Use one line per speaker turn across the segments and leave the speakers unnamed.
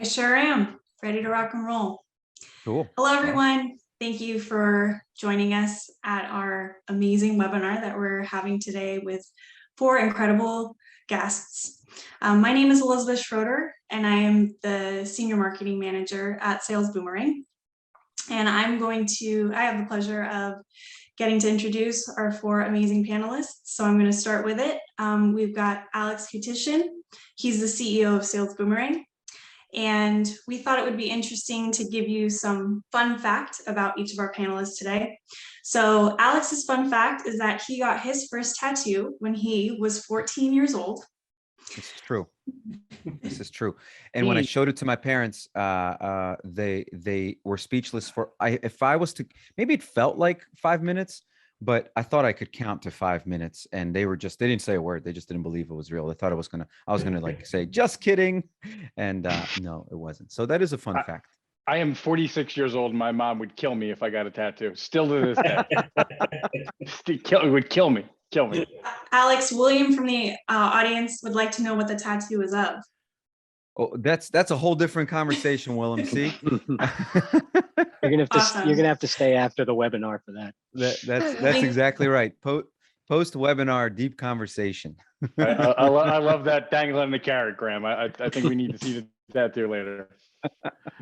Sure am. Ready to rock and roll.
Cool.
Hello, everyone. Thank you for joining us at our amazing webinar that we're having today with 4 incredible guests. My name is Elizabeth Schroeder, and I am the Senior Marketing Manager at Sales Boomerang. And I have the pleasure of getting to introduce our 4 amazing panelists. So I'm going to start with it. We've got Alex Kutsishin. He's the CEO of Sales Boomerang. And we thought it would be interesting to give you some fun fact about each of our panelists today. So Alex's fun fact is that he got his first tattoo when he was 14 years old.
This is true. This is true. And when I showed it to my parents, they were speechless if I was to, maybe it felt like 5 minutes, but I thought I could count to 5 minutes, and they didn't say a word. They just didn't believe it was real. They thought I was gonna like say, just kidding. And no, it wasn't. So that is a fun fact.
I am 46 years old, and my mom would kill me if I got a tattoo. Still to this day. It would kill me. Kill me.
Alex, William from the audience would like to know what the tattoo is of.
Oh, that's a whole different conversation, Willem. See,
you're gonna have to stay after the webinar for that.
That's exactly right. Post webinar deep conversation.
I love that dangling the carrot, Graham. I think we need to see the tattoo later.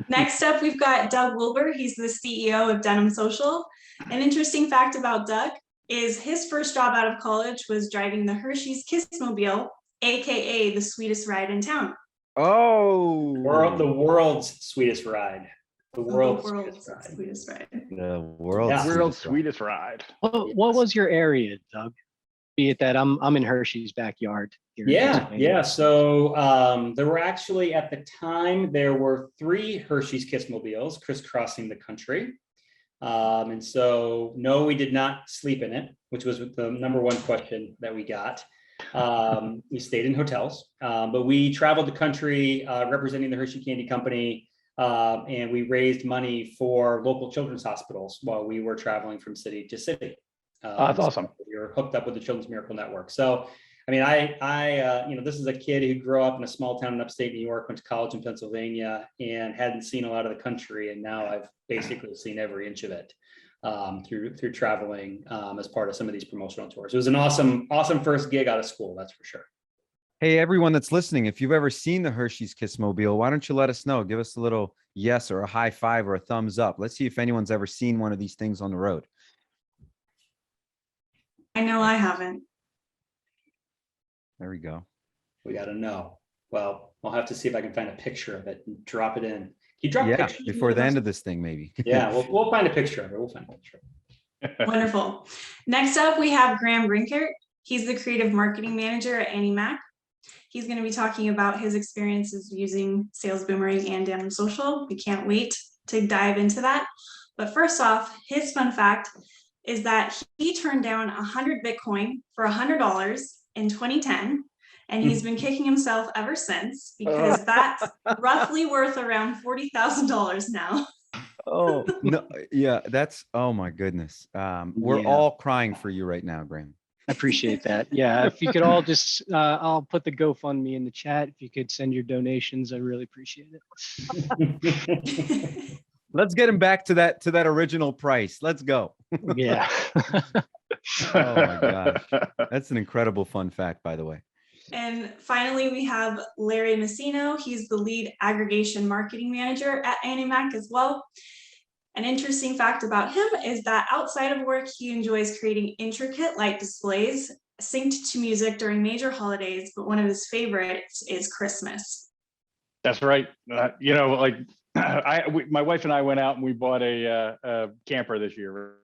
Next up, we've got Doug Wilber. He's the CEO of Denim Social. An interesting fact about Doug is his first job out of college was driving the Hershey's Kissmobile, aka the sweetest ride in town.
Oh,
the world's sweetest ride. The world's
sweetest ride.
The world's
sweetest ride.
What was your area, Doug? Be it that I'm in Hershey's backyard.
Yeah. So there were actually, at the time, there were 3 Hershey's Kissmobiles crisscrossing the country. And so, no, we did not sleep in it, which was the number 1 question that we got. We stayed in hotels, but we traveled the country representing the Hershey Candy Company, and we raised money for local children's hospitals while we were traveling from city to city.
That's awesome.
We were hooked up with the Children's Miracle Network. So, I mean, I this is a kid who grew up in a small town in upstate New York, went to college in Pennsylvania, and hadn't seen a lot of the country, and now I've basically seen every inch of it. Through traveling as part of some of these promotional tours. It was an awesome first gig out of school, that's for sure.
Hey, everyone that's listening, if you've ever seen the Hershey's Kissmobile, why don't you let us know? Give us a little yes or a high five or a thumbs up. Let's see if anyone's ever seen one of these things on the road.
I know I haven't.
There we go.
We got to know. Well, I'll have to see if I can find a picture of it and drop it in. You drop pictures
before the end of this thing, maybe.
Yeah, we'll find a picture of it. We'll find a picture.
Wonderful. Next up, we have Graham Brinkert. He's the creative marketing manager at AnnieMac. He's going to be talking about his experiences using Sales Boomerang and Denim Social. We can't wait to dive into that. But first off, his fun fact is that he turned down 100 Bitcoin for $100 in 2010. And he's been kicking himself ever since, because that's roughly worth around $40,000 now.
Oh, no. Yeah, oh my goodness. We're all crying for you right now, Graham.
I appreciate that. Yeah, if you could all just, I'll put the GoFundMe in the chat. If you could send your donations, I really appreciate
it.
Let's get him back to that original price. Let's go.
Yeah.
Oh my gosh. That's an incredible fun fact, by the way.
And finally, we have Larry Messino. He's the lead aggregation marketing manager at AnnieMac as well. An interesting fact about him is that outside of work, he enjoys creating intricate light displays synced to music during major holidays, but one of his favorites is Christmas.
That's right. My wife and I went out and we bought a camper this year.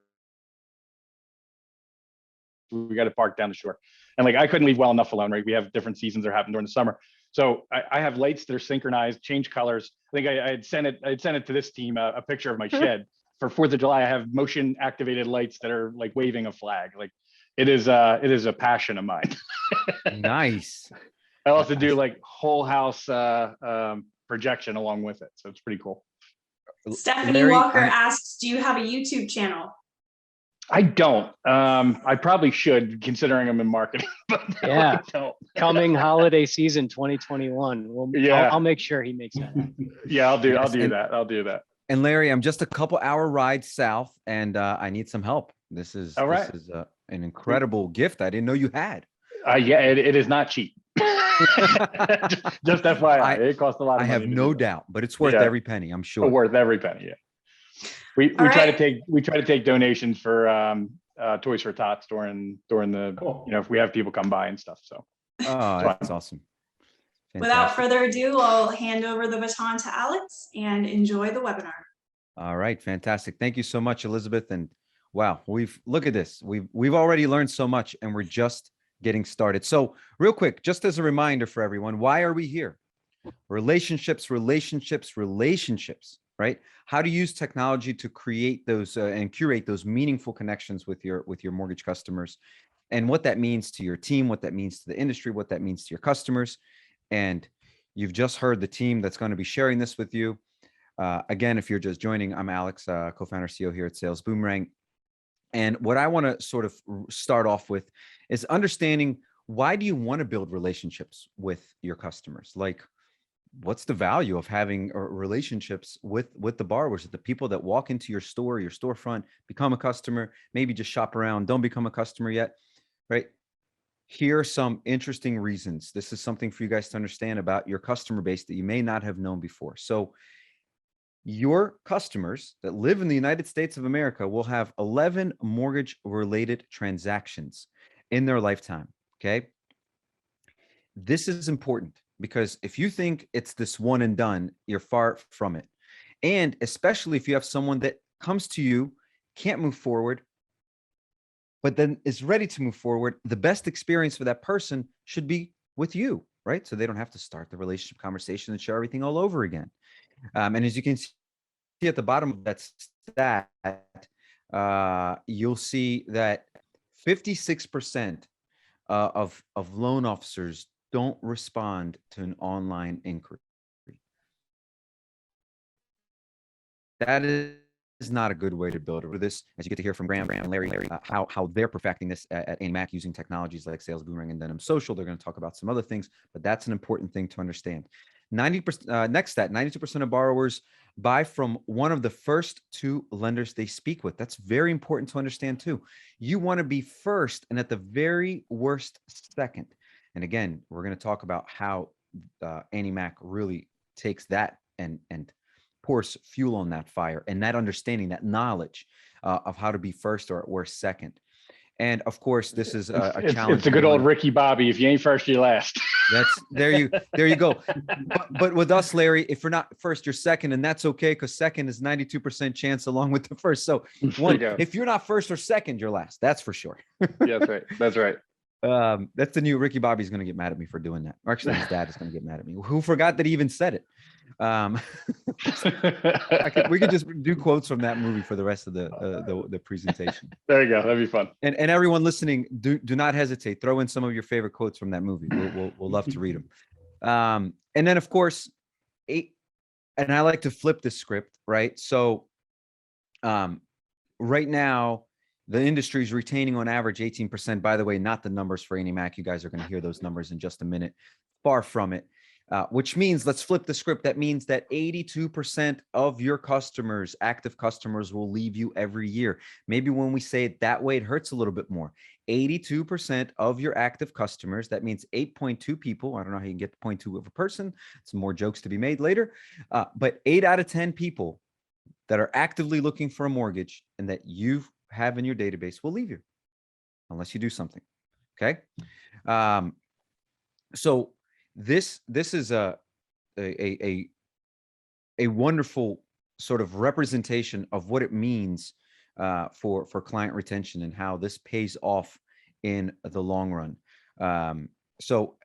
We got it parked down the shore. And I couldn't leave well enough alone, right? We have different seasons that happen during the summer. So I have lights that are synchronized, change colors. I think I had sent it to this team, a picture of my shed. For 4th of July, I have motion activated lights that are like waving a flag. It is a passion of mine.
Nice.
I also do whole house projection along with it. So it's pretty cool.
Stephanie Walker asks, do you have a YouTube channel?
I don't. I probably should, considering I'm in marketing. But no,
Yeah.
I don't.
Coming holiday season 2021. Well,
Yeah.
I'll make sure he makes that happen.
Yeah, I'll do
Yes,
that. I'll do that.
And Larry, I'm just a couple hour ride south, and I need some help. This is
All right.
an incredible gift I didn't know you had.
Yeah, it is not cheap. just FYI, it costs a lot of
I
money.
have no doubt, but it's worth
Yeah.
every penny, I'm sure.
Worth every penny. Yeah. We
All
try
right.
to take donations for Toys for Tots during the
Cool.
if we have people come by and stuff. So
Oh, that's awesome.
Without
Fantastic.
further ado, I'll hand over the baton to Alex and enjoy the webinar.
All right, fantastic. Thank you so much, Elizabeth. And wow, look at this. We've already learned so much, and we're just getting started. So real quick, just as a reminder for everyone, why are we here? Relationships, right? How to use technology to create those and curate those meaningful connections with your mortgage customers, and what that means to your team, what that means to the industry, what that means to your customers. And you've just heard the team that's going to be sharing this with you. Again, if you're just joining, I'm Alex, co-founder CEO here at Sales Boomerang. And what I want to sort of start off with is understanding, why do you want to build relationships with your customers? Like, what's the value of having relationships with the borrowers, the people that walk into your store, your storefront, become a customer, maybe just shop around, don't become a customer yet, right? Here are some interesting reasons. This is something for you guys to understand about your customer base that you may not have known before. So your customers that live in the United States of America will have 11 mortgage-related transactions in their lifetime, okay? This is important because if you think it's this one and done, you're far from it. And especially if you have someone that comes to you, can't move forward, but then is ready to move forward, the best experience for that person should be with you, right? So they don't have to start the relationship conversation and share everything all over again. And as you can see at the bottom of that stat, you'll see that 56% of loan officers don't respond to an online inquiry. That is not a good way to build this. As you get to hear from Graham and Larry, how they're perfecting this at AnnieMac using technologies like Sales Boomerang and Denim Social. They're going to talk about some other things, but that's an important thing to understand. 90%, next stat, 92% of borrowers buy from one of the first two lenders they speak with. That's very important to understand too. You want to be first, and at the very worst, second. And again, we're going to talk about how AnnieMac really takes that and pours fuel on that fire, and that understanding, that knowledge of how to be first or at worst second. And of course, this is a challenge.
It's a good old Ricky Bobby. If you ain't first, you're last.
That's there you go. But with us, Larry, if you're not first, you're second, and that's okay, because second is 92% chance along with the first. So if you're not first or second, you're last. That's for sure.
Yeah, that's right. That's right.
That's the new Ricky Bobby's going to get mad at me for doing that. Or actually, his dad is going to get mad at me. Who forgot that he even said it? We could just do quotes from that movie for the rest of the presentation.
There you go. That'd be fun.
And everyone listening, do not hesitate. Throw in some of your favorite quotes from that movie. We'll love to read them. And then of course, and I like to flip the script, right? So right now, the industry is retaining on average 18%. By the way, not the numbers for AnnieMac. You guys are going to hear those numbers in just a minute. Far from it. Which means, let's flip the script. That means that 82% of your customers, active customers, will leave you every year. Maybe when we say it that way, it hurts a little bit more. 82% of your active customers, that means 8.2 people. I don't know how you can get the 0.2 of a person. Some more jokes to be made later. But 8 out of 10 people that are actively looking for a mortgage and that you have in your database will leave you unless you do something. Okay. So this is a wonderful sort of representation of what it means for client retention and how this pays off in the long run. So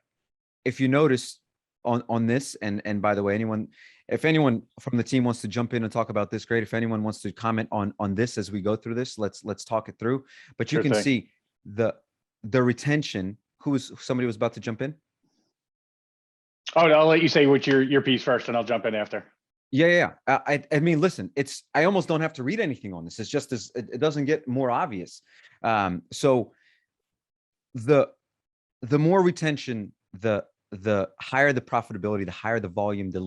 if you notice on this, and by the way, if anyone from the team wants to jump in and talk about this, great. If anyone wants to comment on this as we go through this, let's talk it through. But you can see the retention. Somebody was about to jump in?
Oh, no, I'll let you say what your piece first, and I'll jump in after.
Yeah. I mean, listen, I almost don't have to read anything on this. It's just it doesn't get more obvious. So the more retention, the higher the profitability, the higher the volume, the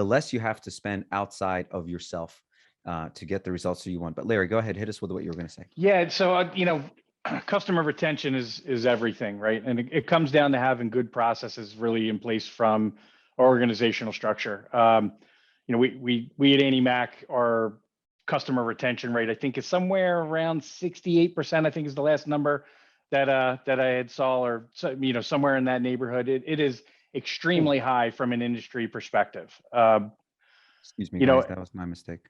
less you have to spend outside of yourself to get the results that you want. But Larry, go ahead, hit us with what you were going to say.
Yeah. So, customer retention is everything, right? And it comes down to having good processes really in place from our organizational structure. We at AnnieMac, our customer retention rate, I think, is somewhere around 68%. I think is the last number that I had saw, or somewhere in that neighborhood. It is extremely high from an industry perspective.
Excuse me, guys, that was my mistake.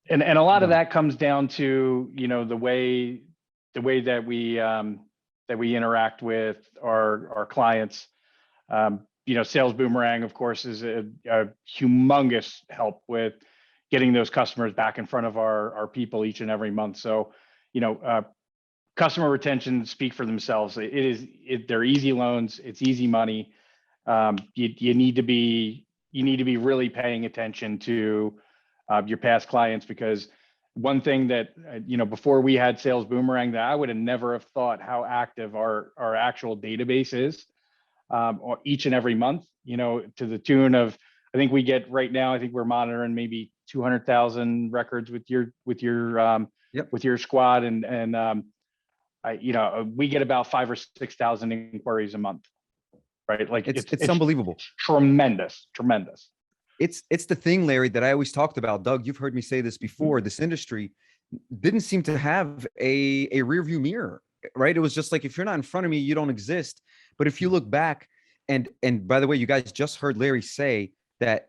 And a lot of that comes down to the way that we interact with our clients. Sales Boomerang, of course, is a humongous help with getting those customers back in front of our people each and every month. So, customer retention speak for themselves. They're easy loans. It's easy money. You need to be really paying attention to your past clients, because one thing that before we had Sales Boomerang, that I would have never have thought how active our actual database is, or each and every month, to the tune of, I think we get right now, I think we're monitoring maybe 200,000 records with your squad, and we get about 5,000 or 6,000 inquiries a month, right? Like
it's unbelievable.
Tremendous.
It's the thing, Larry, that I always talked about. Doug, you've heard me say this before. This industry didn't seem to have a rear view mirror, right? It was just like, if you're not in front of me, you don't exist. But if you look back, and by the way, you guys just heard Larry say that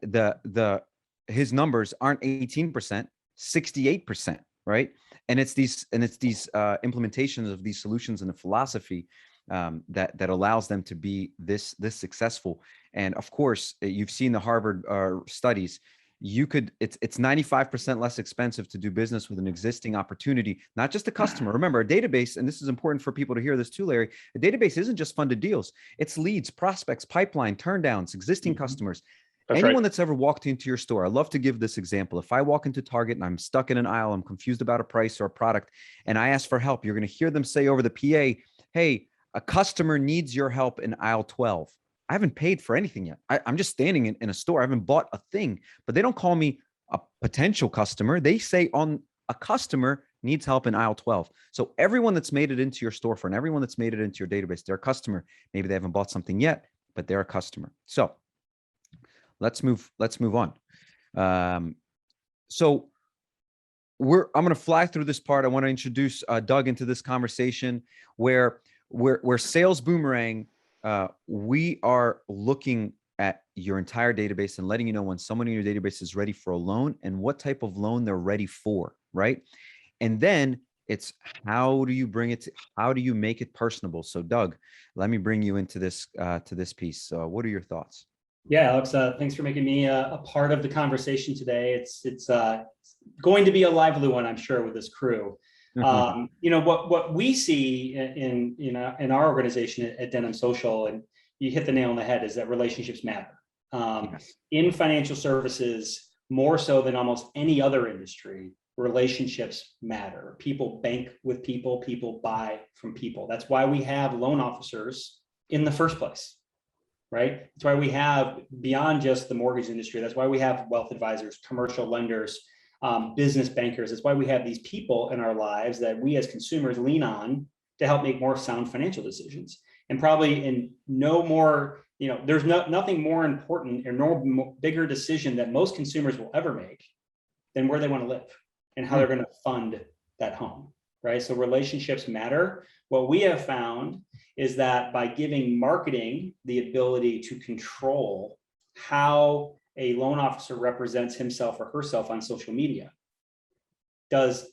his numbers aren't 18%, 68%, right? And it's these implementations of these solutions and the philosophy that allows them to be this successful. And of course, you've seen the Harvard studies. It's 95% less expensive to do business with an existing opportunity, not just a customer. Remember, a database, and this is important for people to hear this too, Larry, a database isn't just funded deals. It's leads, prospects, pipeline, turndowns, existing customers. Anyone that's ever walked into your store, I love to give this example. If I walk into Target and I'm stuck in an aisle, I'm confused about a price or a product, and I ask for help, you're going to hear them say over the PA, hey, a customer needs your help in aisle 12. I haven't paid for anything yet. I'm just standing in a store. I haven't bought a thing, but they don't call me a potential customer. They say a customer needs help in aisle 12. So everyone that's made it into your storefront, everyone that's made it into your database, they're a customer. Maybe they haven't bought something yet, but they're a customer. So let's move on. So I'm going to fly through this part. I want to introduce Doug into this conversation where Sales Boomerang, we are looking at your entire database and letting you know when someone in your database is ready for a loan and what type of loan they're ready for, right? And then it's how do you make it personable? So Doug, let me bring you into this piece. So what are your thoughts?
Yeah, Alex, thanks for making me a part of the conversation today. It's going to be a lively one, I'm sure, with this crew. What we see in our organization at Denim Social, and you hit the nail on the head, is that relationships matter. In financial services, more so than almost any other industry, relationships matter. People bank with people, people buy from people. That's why we have loan officers in the first place, right? That's why we have, beyond just the mortgage industry, that's why we have wealth advisors, commercial lenders, business bankers. That's why we have these people in our lives that we as consumers lean on to help make more sound financial decisions. And probably in no more, there's nothing more important or no bigger decision that most consumers will ever make than where they want to live and how they're going to fund that home, right? So relationships matter. What we have found is that by giving marketing the ability to control how a loan officer represents himself or herself on social media, does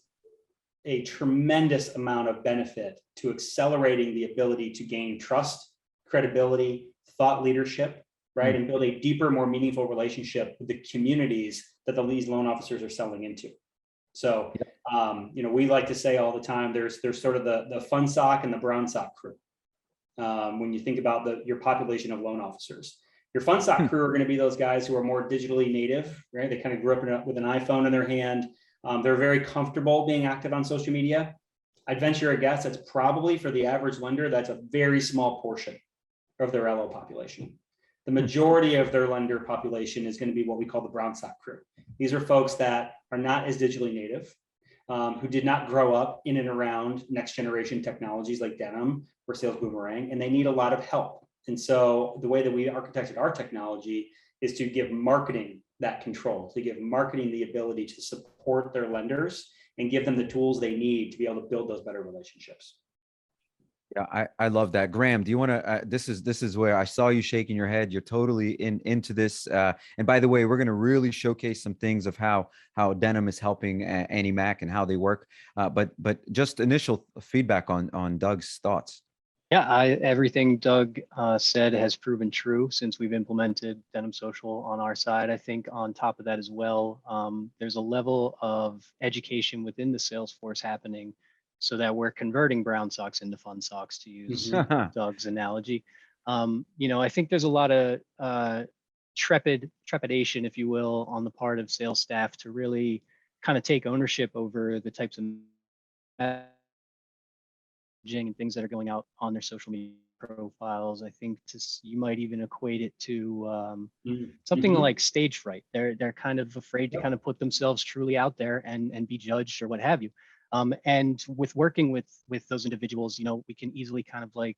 a tremendous amount of benefit to accelerating the ability to gain trust, credibility, thought leadership, right? And build a deeper, more meaningful relationship with the communities that these loan officers are selling into. So, we like to say all the time, there's sort of the fun sock and the brown sock crew. When you think about your population of loan officers, Your fun sock crew are going to be those guys who are more digitally native, right? They kind of grew up with an iPhone in their hand. They're very comfortable being active on social media. I'd venture a guess that's probably, for the average lender, that's a very small portion of their LO population. The majority of their lender population is going to be what we call the brown sock crew. These are folks that are not as digitally native, who did not grow up in and around next generation technologies like Denim or Sales Boomerang, and they need a lot of help. And so the way that we architected our technology is to give marketing that control, to give marketing the ability to support their lenders and give them the tools they need to be able to build those better relationships.
Yeah, I love that. Graham, do you want to, this is where I saw you shaking your head. You're totally into this. And by the way, we're going to really showcase some things of how Denim is helping AnnieMac and how they work. But just initial feedback on Doug's thoughts.
Yeah, everything Doug said has proven true since we've implemented Denim Social on our side. I think on top of that as well, there's a level of education within the sales force happening so that we're converting brown socks into fun socks, to use Doug's analogy. I think there's a lot of trepidation, if you will, on the part of sales staff to really kind of take ownership over the types of and things that are going out on their social media profiles. I think you might even equate it to something like stage fright. They're kind of afraid to kind of put themselves truly out there and be judged or what have you. And with working with those individuals, we can easily kind of like,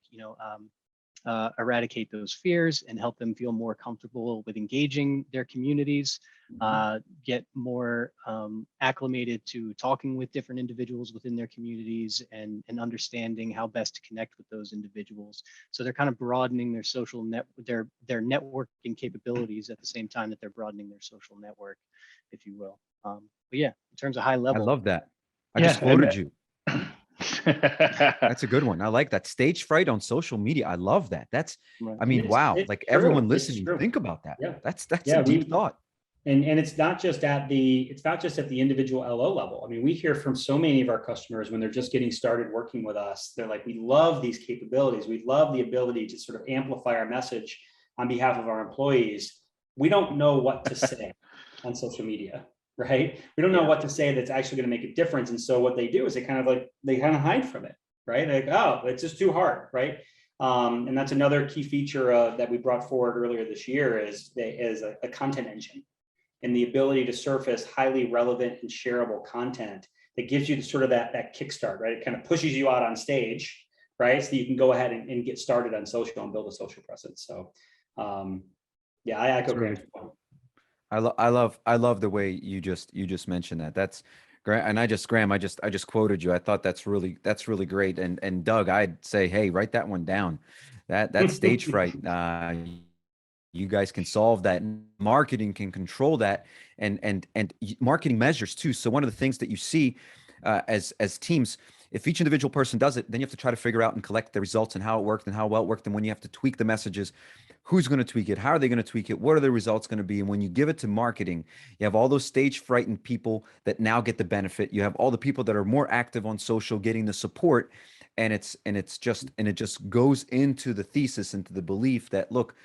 eradicate those fears and help them feel more comfortable with engaging their communities, get more acclimated to talking with different individuals within their communities and understanding how best to connect with those individuals. So they're kind of broadening their social their networking capabilities at the same time that they're broadening their social network, if you will. But yeah, in terms of high level.
I love that. I just quoted you. That's a good one. I like that. Stage fright on social media. I love that. That's,
Right.
I mean, wow.
It's
Like
true.
everyone
It's
listening,
true.
think about that.
Yeah.
That's a deep thought.
And it's not just at the individual LO level. I mean, we hear from so many of our customers when they're just getting started working with us. They're like, we love these capabilities. We love the ability to sort of amplify our message on behalf of our employees. We don't know what to say on social media, right? We don't know what to say that's actually going to make a difference. And so what they do is they kind of hide from it, right? They're like, oh, it's just too hard, right? And that's another key feature that we brought forward earlier this year is a content engine, and the ability to surface highly relevant and shareable content that gives you sort of that kickstart, right? It kind of pushes you out on stage, right? So you can go ahead and get started on social and build a social presence. So yeah, I echo Graham's point.
I love the way you just mentioned that. That's great. And Graham, I just quoted you. I thought that's really great. And Doug, I'd say, hey, write that one down. That stage fright. You guys can solve that. Marketing can control that, and marketing measures too. So one of the things that you see as teams, if each individual person does it, then you have to try to figure out and collect the results and how it worked and how well it worked. And when you have to tweak the messages, who's going to tweak it? How are they going to tweak it? What are the results going to be? And when you give it to marketing, you have all those stage frightened people that now get the benefit. You have all the people that are more active on social getting the support. And it just goes into the thesis, into the belief that, look,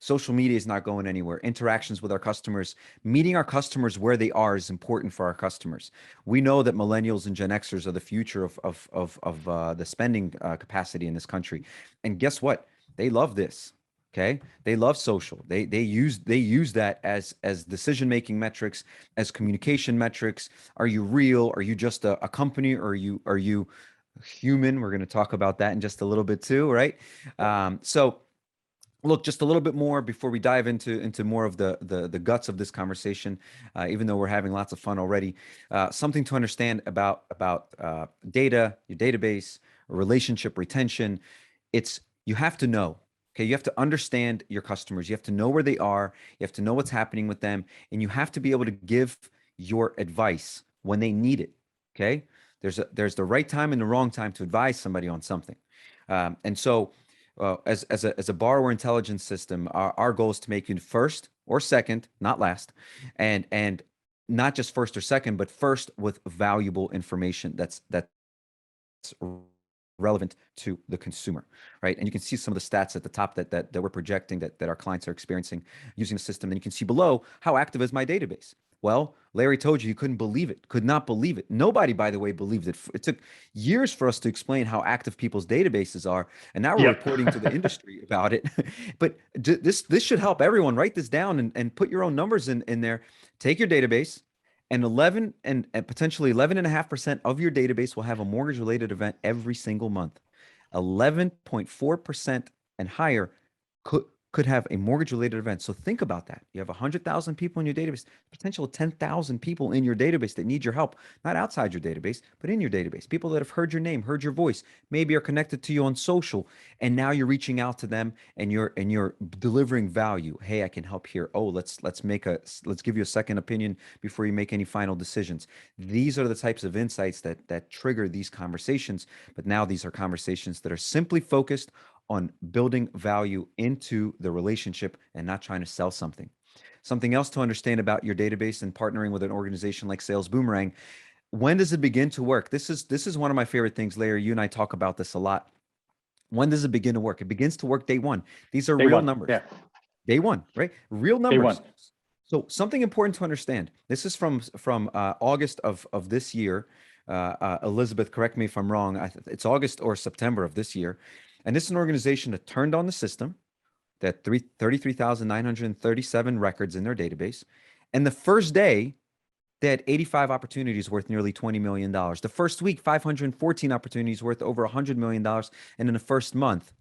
social media is not going anywhere. Interactions with our customers, meeting our customers where they are is important for our customers. We know that millennials and Gen Xers are the future of the spending capacity in this country. And guess what? They love this. Okay. They love social. They use that as decision-making metrics, as communication metrics. Are you real? Are you just a company? Or are you human? We're going to talk about that in just a little bit too. Right. So look, just a little bit more before we dive into more of the guts of this conversation, even though we're having lots of fun already. Something to understand about data, your database, relationship retention. You have to know. Okay, you have to understand your customers. You have to know where they are. You have to know what's happening with them, and you have to be able to give your advice when they need it. Okay, there's the right time and the wrong time to advise somebody on something, and so. As a borrower intelligence system, our goal is to make you first or second, not last, and not just first or second, but first with valuable information that's relevant to the consumer, right? And you can see some of the stats at the top that we're projecting that our clients are experiencing using the system. And you can see below, how active is my database? Well, Larry told you couldn't believe it, could not believe it. Nobody, by the way, believed it. It took years for us to explain how active people's databases are. And now we're reporting to the industry about it. But this should help everyone. Write this down and put your own numbers in there. Take your database, and 11 and potentially 11.5% of your database will have a mortgage related event every single month. 11.4% and higher could have a mortgage related event. So think about that. You have 100,000 people in your database, potential 10,000 people in your database that need your help, not outside your database, but in your database. People that have heard your name, heard your voice, maybe are connected to you on social, and now you're reaching out to them and you're delivering value. Hey, I can help here. Oh, let's give you a second opinion before you make any final decisions. These are the types of insights that trigger these conversations. But now these are conversations that are simply focused on building value into the relationship and not trying to sell something. Something else to understand about your database and partnering with an organization like Sales Boomerang. When does it begin to work? This is one of my favorite things, Larry. You and I talk about this a lot. When does it begin to work? It begins to work day one. These are real numbers. Yeah. Day one, right? Real numbers. Day one. So something important to understand. This is from August of this year. Elizabeth, correct me if I'm wrong. It's August or September of this year. And this is an organization that turned on the system, that 33,937 records in their database. And the first day, they had 85 opportunities worth nearly $20 million. The first week, 514 opportunities worth over $100 million. And in the first month,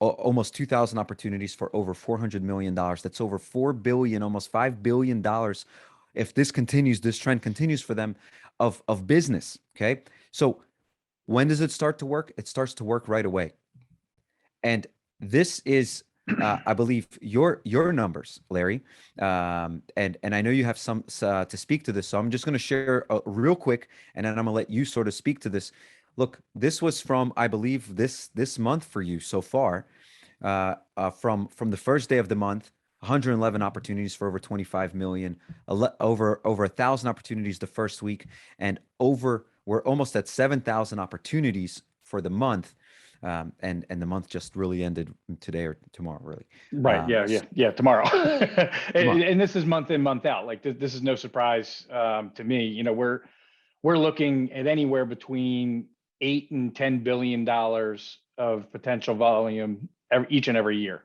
almost 2,000 opportunities for over $400 million. That's over $4 billion, almost $5 billion. If this continues, this trend continues for them of business. Okay. So when does it start to work? It starts to work right away. And this is, I believe, your numbers, Larry. And I know you have some to speak to this. So I'm just going to share real quick, and then I'm going to let you sort of speak to this. Look, this was from, I believe, this month for you so far. From the first day of the month, 111 opportunities for over 25 million, over 1,000 opportunities the first week, and we're almost at 7,000 opportunities for the month. And the month just really ended today or tomorrow, really.
Right. Tomorrow. And this is month in, month out. Like this is no surprise to me. You know, we're looking at anywhere between $8 and $10 billion of potential volume each and every year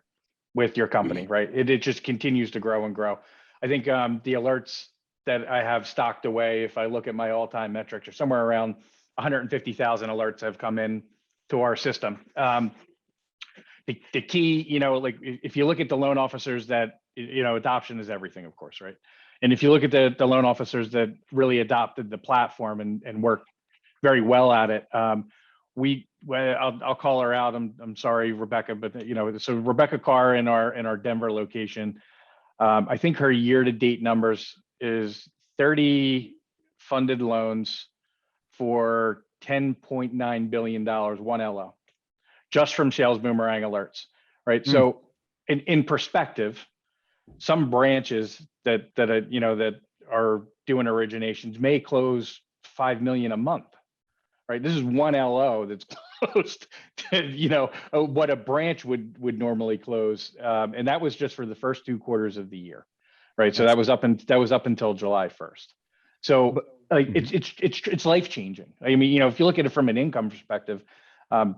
with your company, right? It just continues to grow and grow. I think the alerts that I have stocked away, if I look at my all-time metrics, are somewhere around 150,000 alerts have come in to our system. The key, you know, like if you look at the loan officers that, you know, adoption is everything, of course, right? And if you look at the loan officers that really adopted the platform and worked very well at it, I'll call her out. I'm sorry, Rebecca, but you know, so Rebecca Carr in our Denver location, I think her year-to-date numbers is 30 funded loans for $10.9 billion, one LO, just from Sales Boomerang alerts, right? So in perspective, some branches that are doing originations may close 5 million a month, right? This is one LO that's closed to, you know, what a branch would normally close. And that was just for the first 2 quarters of the year, right? So that was up until July 1st. So like it's life changing. I mean, you know, if you look at it from an income perspective, I mean,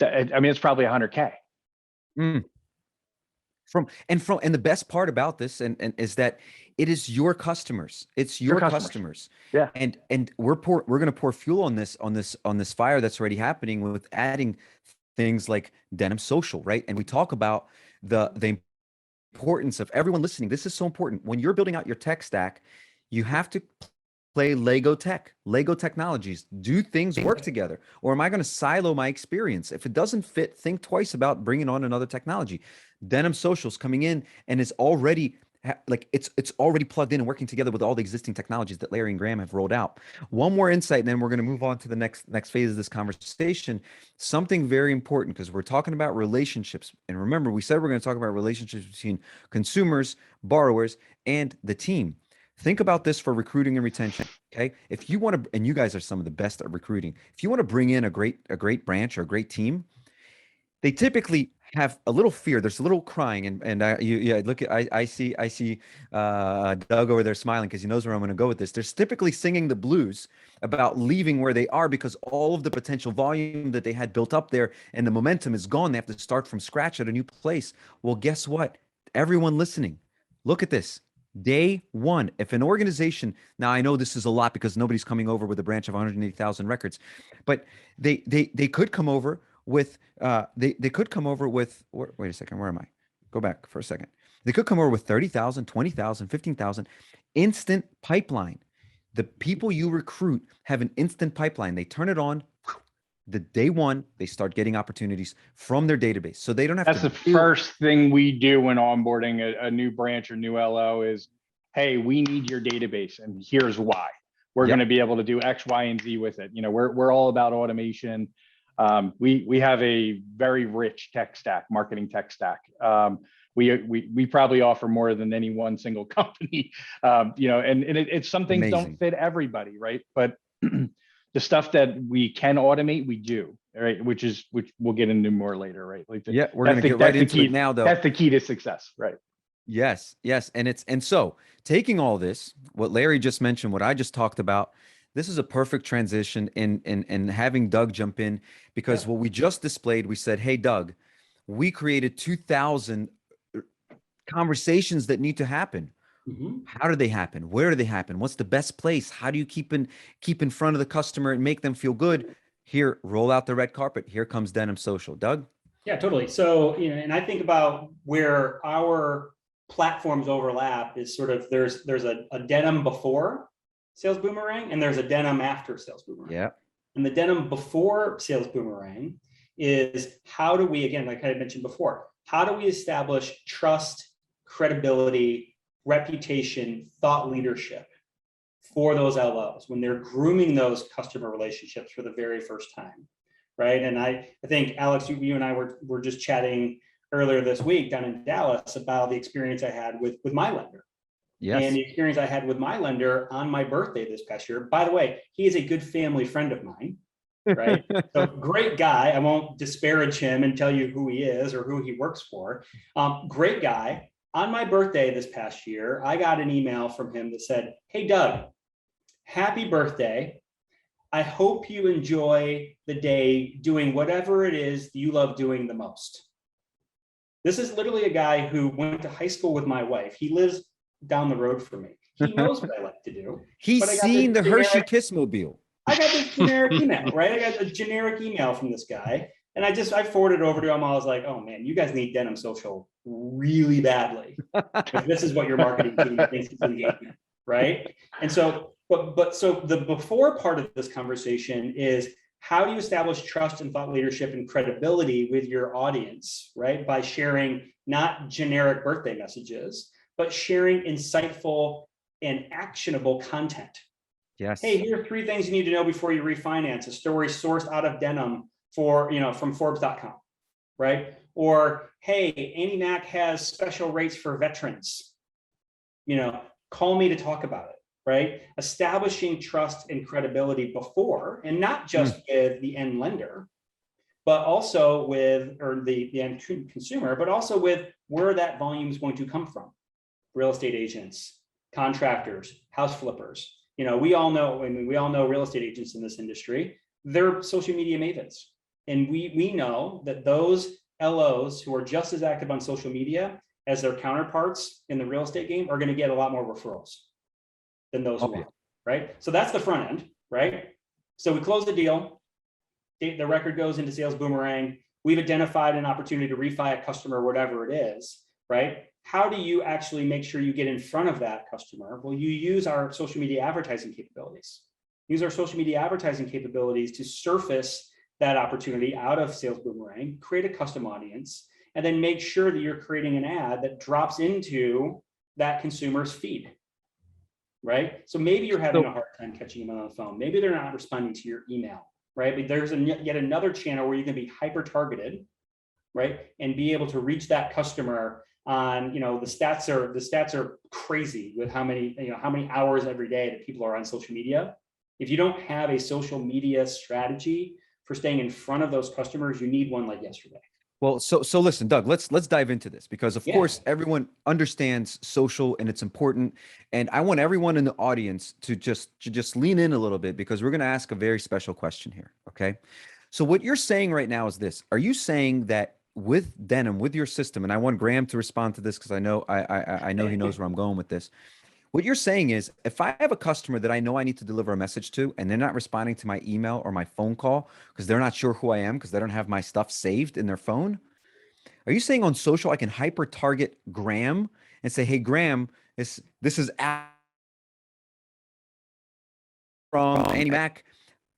it's probably 100K.
And the best part about this and is that it is your customers. It's your customers.
Yeah.
And we're going to pour fuel on this fire that's already happening with adding things like Denim Social, right? And we talk about the importance of everyone listening. This is so important. When you're building out your tech stack, you have to play Lego technologies. Do things work together? Or am I going to silo my experience? If it doesn't fit, think twice about bringing on another technology. Denim Social's coming in and is already it's already plugged in and working together with all the existing technologies that Larry and Graham have rolled out. One more insight, and then we're going to move on to the next phase of this conversation. Something very important, because we're talking about relationships. And remember, we said we're going to talk about relationships between consumers, borrowers, and the team. Think about this for recruiting and retention. Okay. If you want to, and you guys are some of the best at recruiting, if you want to bring in a great branch or a great team, they typically have a little fear. There's a little crying, and yeah, look at I see Doug over there smiling because he knows where I'm going to go with this. They're typically singing the blues about leaving where they are because all of the potential volume that they had built up there and the momentum is gone. They have to start from scratch at a new place. Well, guess what? Everyone listening, look at this. Day one, if an organization, now I know this is a lot because nobody's coming over with a branch of 180,000 records, but they could come over with they could come over with wait a second, where am I? Go back for a second. They could come over with 30,000, 20,000, 15,000 instant pipeline. The people you recruit have an instant pipeline. They turn it on. The day one, they start getting opportunities from their database. So they don't have
That's
to.
the first thing we do when onboarding a new branch or new LO is, hey, we need your database and here's why. We're going to be able to do X, Y, and Z with it. You know, we're all about automation. We have a very rich tech stack, marketing tech stack. We probably offer more than any one single company, you know, and it's some things don't fit everybody, right? But the stuff that we can automate, we do, right? Which we'll get into more later, right? Like
we're going to get right into it now, though.
That's the key to success, right?
Yes, and so taking all this, what Larry just mentioned, what I just talked about, this is a perfect transition in having Doug jump in, because what we just displayed, we said, hey, Doug, we created 2,000 conversations that need to happen. Mm-hmm. How do they happen? Where do they happen? What's the best place? How do you keep in front of the customer and make them feel good? Here, roll out the red carpet. Here comes Denim Social. Doug?
Yeah, totally. So, you know, and I think about where our platforms overlap is sort of there's a Denim before Sales Boomerang and there's a Denim after Sales Boomerang.
Yeah.
And the Denim before Sales Boomerang is how do we, again, like I mentioned before, how do we establish trust, credibility, reputation, thought leadership for those LOs when they're grooming those customer relationships for the very first time, right? And I think, Alex, you and I were just chatting earlier this week down in Dallas about the experience I had with my lender. Yes. And the experience I had with my lender on my birthday this past year. By the way, he is a good family friend of mine, right? So great guy. I won't disparage him and tell you who he is or who he works for. Great guy. On my birthday this past year, I got an email from him that said, hey, Doug, happy birthday. I hope you enjoy the day doing whatever it is you love doing the most. This is literally a guy who went to high school with my wife. He lives down the road from me. He knows what I like to do.
He's seen the Hershey Kissmobile.
I got this generic email, right? I got a generic email from this guy. And I forwarded it over to him. I was like, oh man, you guys need Denim Social really badly. If this is what your marketing team thinks is engagement, right? And so, so the before part of this conversation is how do you establish trust and thought leadership and credibility with your audience, right? By sharing not generic birthday messages, but sharing insightful and actionable content.
Yes.
Hey, here are 3 things you need to know before you refinance. A story sourced out of Denim from Forbes.com, right? Or, hey, AnnieMac has special rates for veterans. Call me to talk about it, right? Establishing trust and credibility before, and not just with the end lender, but also with, or the end consumer, but also with where that volume is going to come from. Real estate agents, contractors, house flippers. We all know real estate agents in this industry. They're social media mavens. And we know that those LOs who are just as active on social media as their counterparts in the real estate game are going to get a lot more referrals than those who aren't, right? So that's the front end, right? So we close the deal. The record goes into Sales Boomerang. We've identified an opportunity to refi a customer, whatever it is, right? How do you actually make sure you get in front of that customer? Well, you use our social media advertising capabilities. Use our social media advertising capabilities to surface that opportunity out of Sales Boomerang, create a custom audience, and then make sure that you're creating an ad that drops into that consumer's feed, right? So maybe you're having a hard time catching them on the phone. Maybe they're not responding to your email, right? But there's yet another channel where you can be hyper-targeted, right? And be able to reach that customer on, the stats are crazy with how many hours every day that people are on social media. If you don't have a social media strategy for staying in front of those customers, you need one like yesterday.
Well, so listen, Doug, let's dive into this, because of course everyone understands social and it's important. And I want everyone in the audience to just lean in a little bit, because we're going to ask a very special question here. Okay. So what you're saying right now is this: are you saying that with Denim, with your system, and I want Graham to respond to this, because I know he knows where I'm going with this. What you're saying is, if I have a customer that I know I need to deliver a message to, and they're not responding to my email or my phone call because they're not sure who I am, because they don't have my stuff saved in their phone, are you saying on social I can hyper target Graham and say, "Hey, Graham, this is from AnnieMac.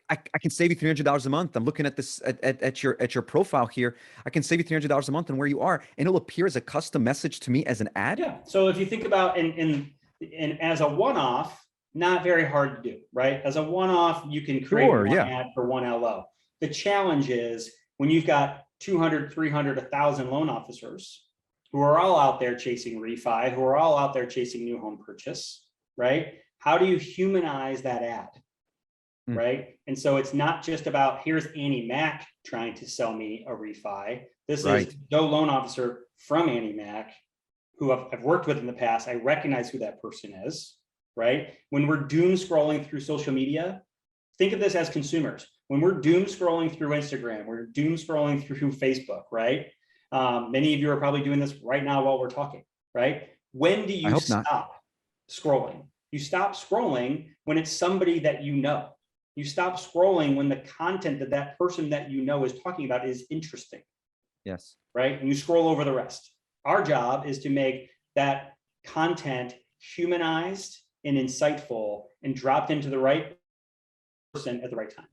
I can save you $300 a month. I'm looking at this at your profile here. I can save you $300 a month and where you are, and it'll appear as a custom message to me as an ad."
Yeah. So if you think about and as a one-off, not very hard to do, right? As a one-off, you can create one ad for one LO. The challenge is when you've got 200, 300, 1,000 loan officers who are all out there chasing refi, who are all out there chasing new home purchase, right? How do you humanize that ad, right? And so it's not just about, here's AnnieMac trying to sell me a refi. This is Joe loan officer from AnnieMac, who I've worked with in the past. I recognize who that person is, right? When we're doom scrolling through social media, think of this as consumers. When we're doom scrolling through Instagram, we're doom scrolling through Facebook, right? Many of you are probably doing this right now while we're talking, right? When do you stop scrolling? You stop scrolling when it's somebody that you know. You stop scrolling when the content that that person that you know is talking about is interesting.
Yes.
Right? And you scroll over the rest. Our job is to make that content humanized and insightful and dropped into the right person at the right time.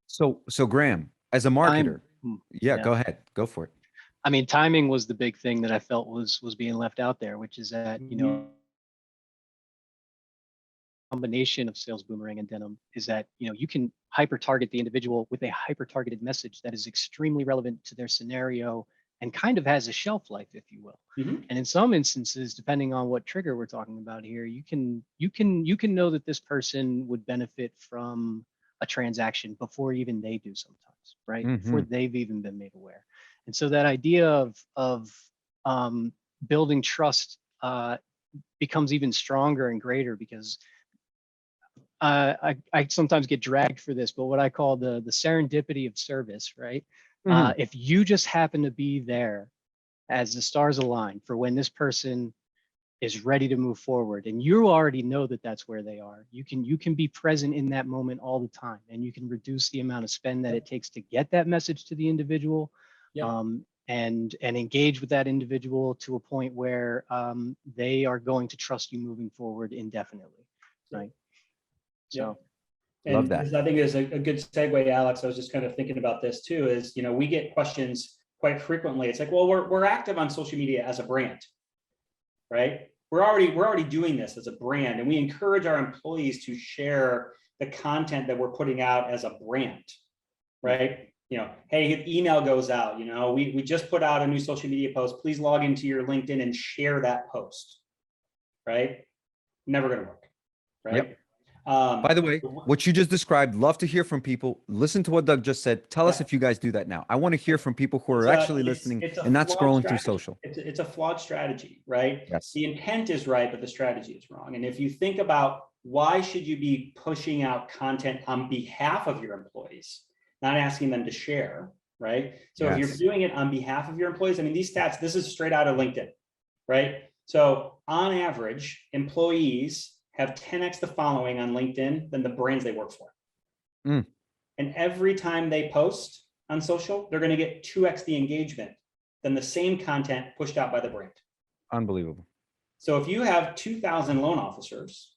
So Graham, as a marketer, go ahead, go for it.
I mean, timing was the big thing that I felt was being left out there, which is that, combination of sales Boomerang and Denim is that, you can hyper target the individual with a hyper targeted message that is extremely relevant to their scenario and kind of has a shelf life, if you will. And in some instances, depending on what trigger we're talking about here, you can know that this person would benefit from a transaction before even they do sometimes, right? Before they've even been made aware. And so that idea of building trust becomes even stronger and greater, because I sometimes get dragged for this, but what I call the serendipity of service, right? If you just happen to be there as the stars align for when this person is ready to move forward, and you already know that that's where they are, you can be present in that moment all the time, and you can reduce the amount of spend that it takes to get that message to the individual, and engage with that individual to a point where they are going to trust you moving forward indefinitely, right? So.
And
love that.
I think is a good segue, Alex. I was just kind of thinking about this too, is, we get questions quite frequently. It's like, well, we're active on social media as a brand, right? We're already doing this as a brand, and we encourage our employees to share the content that we're putting out as a brand, right? Hey, email goes out, we just put out a new social media post. Please log into your LinkedIn and share that post, right? Never going to work, right?
Yep. By the way, what you just described, love to hear from people. Listen to what Doug just said. Tell us if you guys do that now. I want to hear from people who are actually listening and not scrolling through social.
It's a flawed strategy, right?
Yes.
The intent is right, but the strategy is wrong. And if you think about why should you be pushing out content on behalf of your employees, not asking them to share, right? So if you're doing it on behalf of your employees, I mean, these stats, this is straight out of LinkedIn, right? So on average, employees have 10x the following on LinkedIn than the brands they work for. And every time they post on social, they're going to get 2x the engagement than the same content pushed out by the brand.
Unbelievable.
So if you have 2,000 loan officers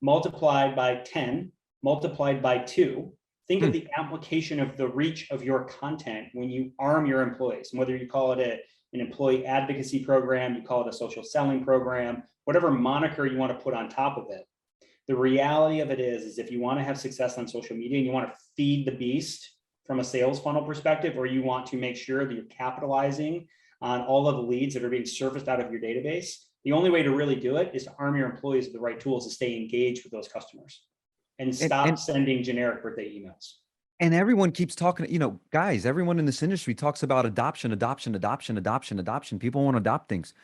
multiplied by 10, multiplied by 2, think of the application of the reach of your content when you arm your employees, and whether you call it an employee advocacy program, you call it a social selling program, whatever moniker you want to put on top of it. The reality of it is if you want to have success on social media and you want to feed the beast from a sales funnel perspective, or you want to make sure that you're capitalizing on all of the leads that are being surfaced out of your database, the only way to really do it is to arm your employees with the right tools to stay engaged with those customers and stop sending generic birthday emails.
And everyone keeps talking, guys, everyone in this industry talks about adoption. People want to adopt things.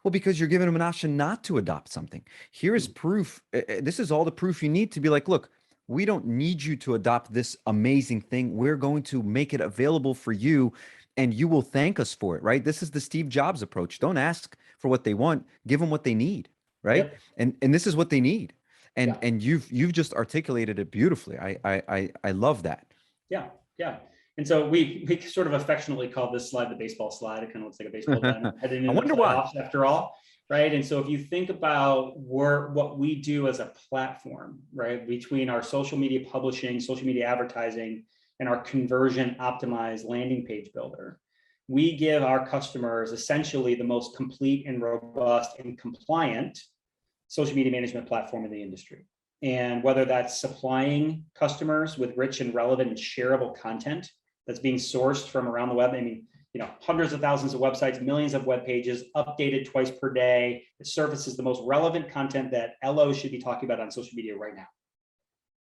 Well, because you're giving them an option not to adopt something. Here is proof. This is all the proof you need to be like, look, we don't need you to adopt this amazing thing. We're going to make it available for you and you will thank us for it, right? This is the Steve Jobs approach. Don't ask for what they want, give them what they need, right? Yep. And this is what they need. And you've just articulated it beautifully. I love that.
Yeah. And so we sort of affectionately call this slide the baseball slide. It kind of looks like a baseball diamond heading into the playoffs after all, right? And so if you think about what we do as a platform, right, between our social media publishing, social media advertising, and our conversion optimized landing page builder, we give our customers essentially the most complete and robust and compliant social media management platform in the industry. And whether that's supplying customers with rich and relevant and shareable content that's being sourced from around the web. I mean, hundreds of thousands of websites, millions of web pages, updated twice per day. It surfaces the most relevant content that LOs should be talking about on social media right now,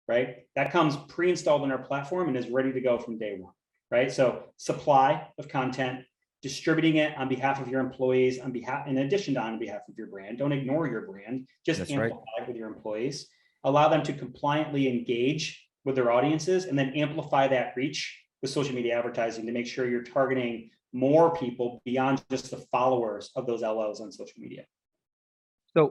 right? That comes pre-installed in our platform and is ready to go from day one, right? So supply of content, distributing it on behalf of your employees, in addition to on behalf of your brand. Don't ignore your brand, just amplify it with your employees. Allow them to compliantly engage with their audiences and then amplify that reach with social media advertising to make sure you're targeting more people beyond just the followers of those LOs on social media.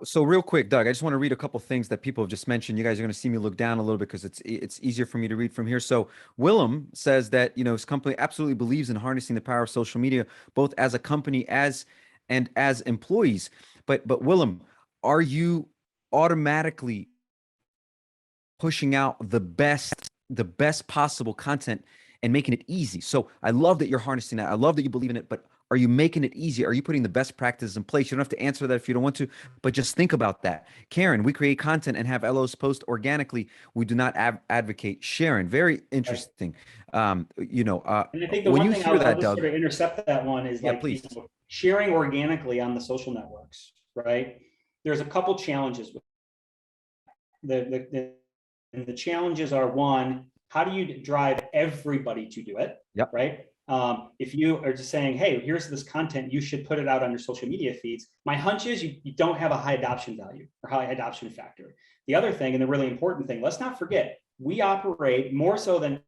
So real quick, Doug, I just want to read a couple of things that people have just mentioned. You guys are going to see me look down a little bit because it's easier for me to read from here. So Willem says that, his company absolutely believes in harnessing the power of social media, both as a company and as employees. But Willem, are you automatically pushing out the best possible content and making it easy? So I love that you're harnessing that. I love that you believe in it, but are you making it easy? Are you putting the best practices in place? You don't have to answer that if you don't want to, but just think about that. Karen, we create content and have LOs post organically. We do not advocate sharing. Very interesting.
And I think the one thing I would just sort of intercept that one is sharing organically on the social networks, right? There's a couple challenges with the challenges are, one, how do you drive everybody to do it?
Yep.
Right. If you are just saying, hey, here's this content, you should put it out on your social media feeds. My hunch is you don't have a high adoption value or high adoption factor. The other thing, and the really important thing, let's not forget, we operate more so than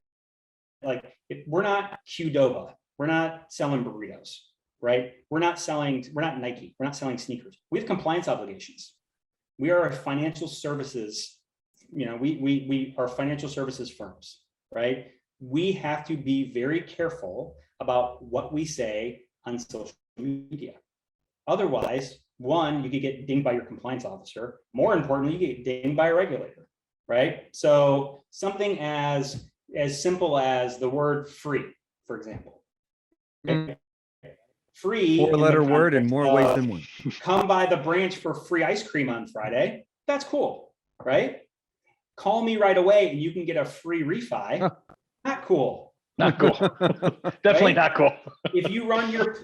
we're not Qdoba. We're not selling burritos, right? We're not Nike. We're not selling sneakers. We have compliance obligations. We are a financial services, we are financial services firms, right? We have to be very careful about what we say on social media. Otherwise, one, you could get dinged by your compliance officer. More importantly, you get dinged by a regulator, right? So something as simple as the word free, for example. Okay? Free,
four-letter word in more ways than one.
Come by the branch for free ice cream on Friday. That's cool, right? Call me right away and you can get a free refi. Not cool.
Not cool. Definitely not cool.
If you run your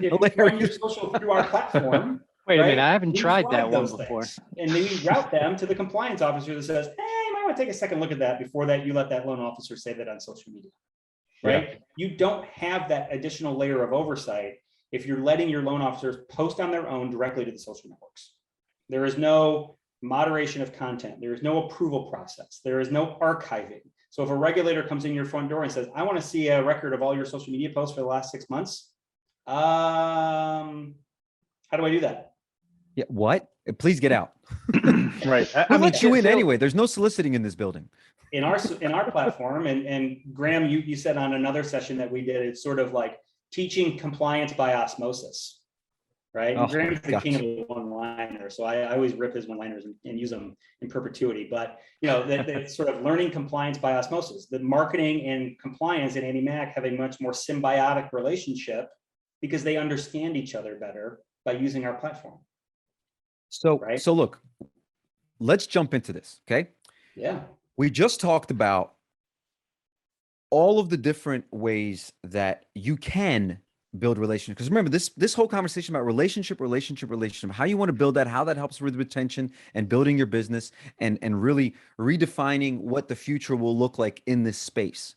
social through our platform.
Wait a minute, I haven't tried that one before.
And then we route them to the compliance officer that says, hey, you might want to take a second look at that before that you let that loan officer say that on social media. Right? Yeah. You don't have that additional layer of oversight if you're letting your loan officers post on their own directly to the social networks. There is no moderation of content. There is no approval process. There is no archiving. So if a regulator comes in your front door and says, I want to see a record of all your social media posts for the last 6 months, how do I do that?
Yeah, what? Please get out.
Right.
I'll let you in anyway. There's no soliciting in this building.
In our platform, and Graham, you said on another session that we did, it's sort of like teaching compliance by osmosis. Right. Oh, Graham's the king of the one-liner. So I always rip his one-liners and use them in perpetuity. But, that's sort of learning compliance by osmosis. The marketing and compliance and AnnieMac have a much more symbiotic relationship because they understand each other better by using our platform.
So look, let's jump into this. Okay.
Yeah.
We just talked about all of the different ways that you can build relationship. Because remember, this whole conversation about relationship, how you want to build that, how that helps with retention and building your business, and really redefining what the future will look like in this space.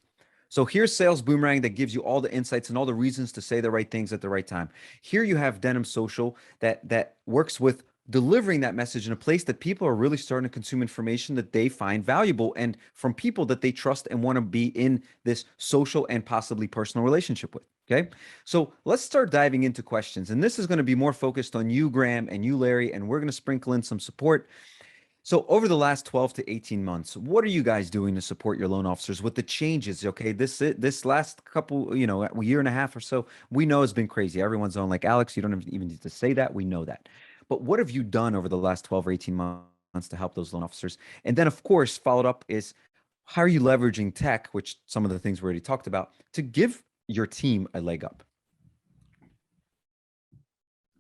So here's Sales Boomerang that gives you all the insights and all the reasons to say the right things at the right time. Here you have Denim Social that works with delivering that message in a place that people are really starting to consume information that they find valuable and from people that they trust and want to be in this social and possibly personal relationship with. Okay. So let's start diving into questions. And this is going to be more focused on you, Graham, and you, Larry, and we're going to sprinkle in some support. So over the last 12 to 18 months, what are you guys doing to support your loan officers with the changes? Okay, this last couple, a year and a half or so, we know has been crazy. Everyone's on like, Alex, you don't even need to say that. We know that. But what have you done over the last 12 or 18 months to help those loan officers? And then, of course, followed up is, how are you leveraging tech, which some of the things we already talked about, to give your team a leg up?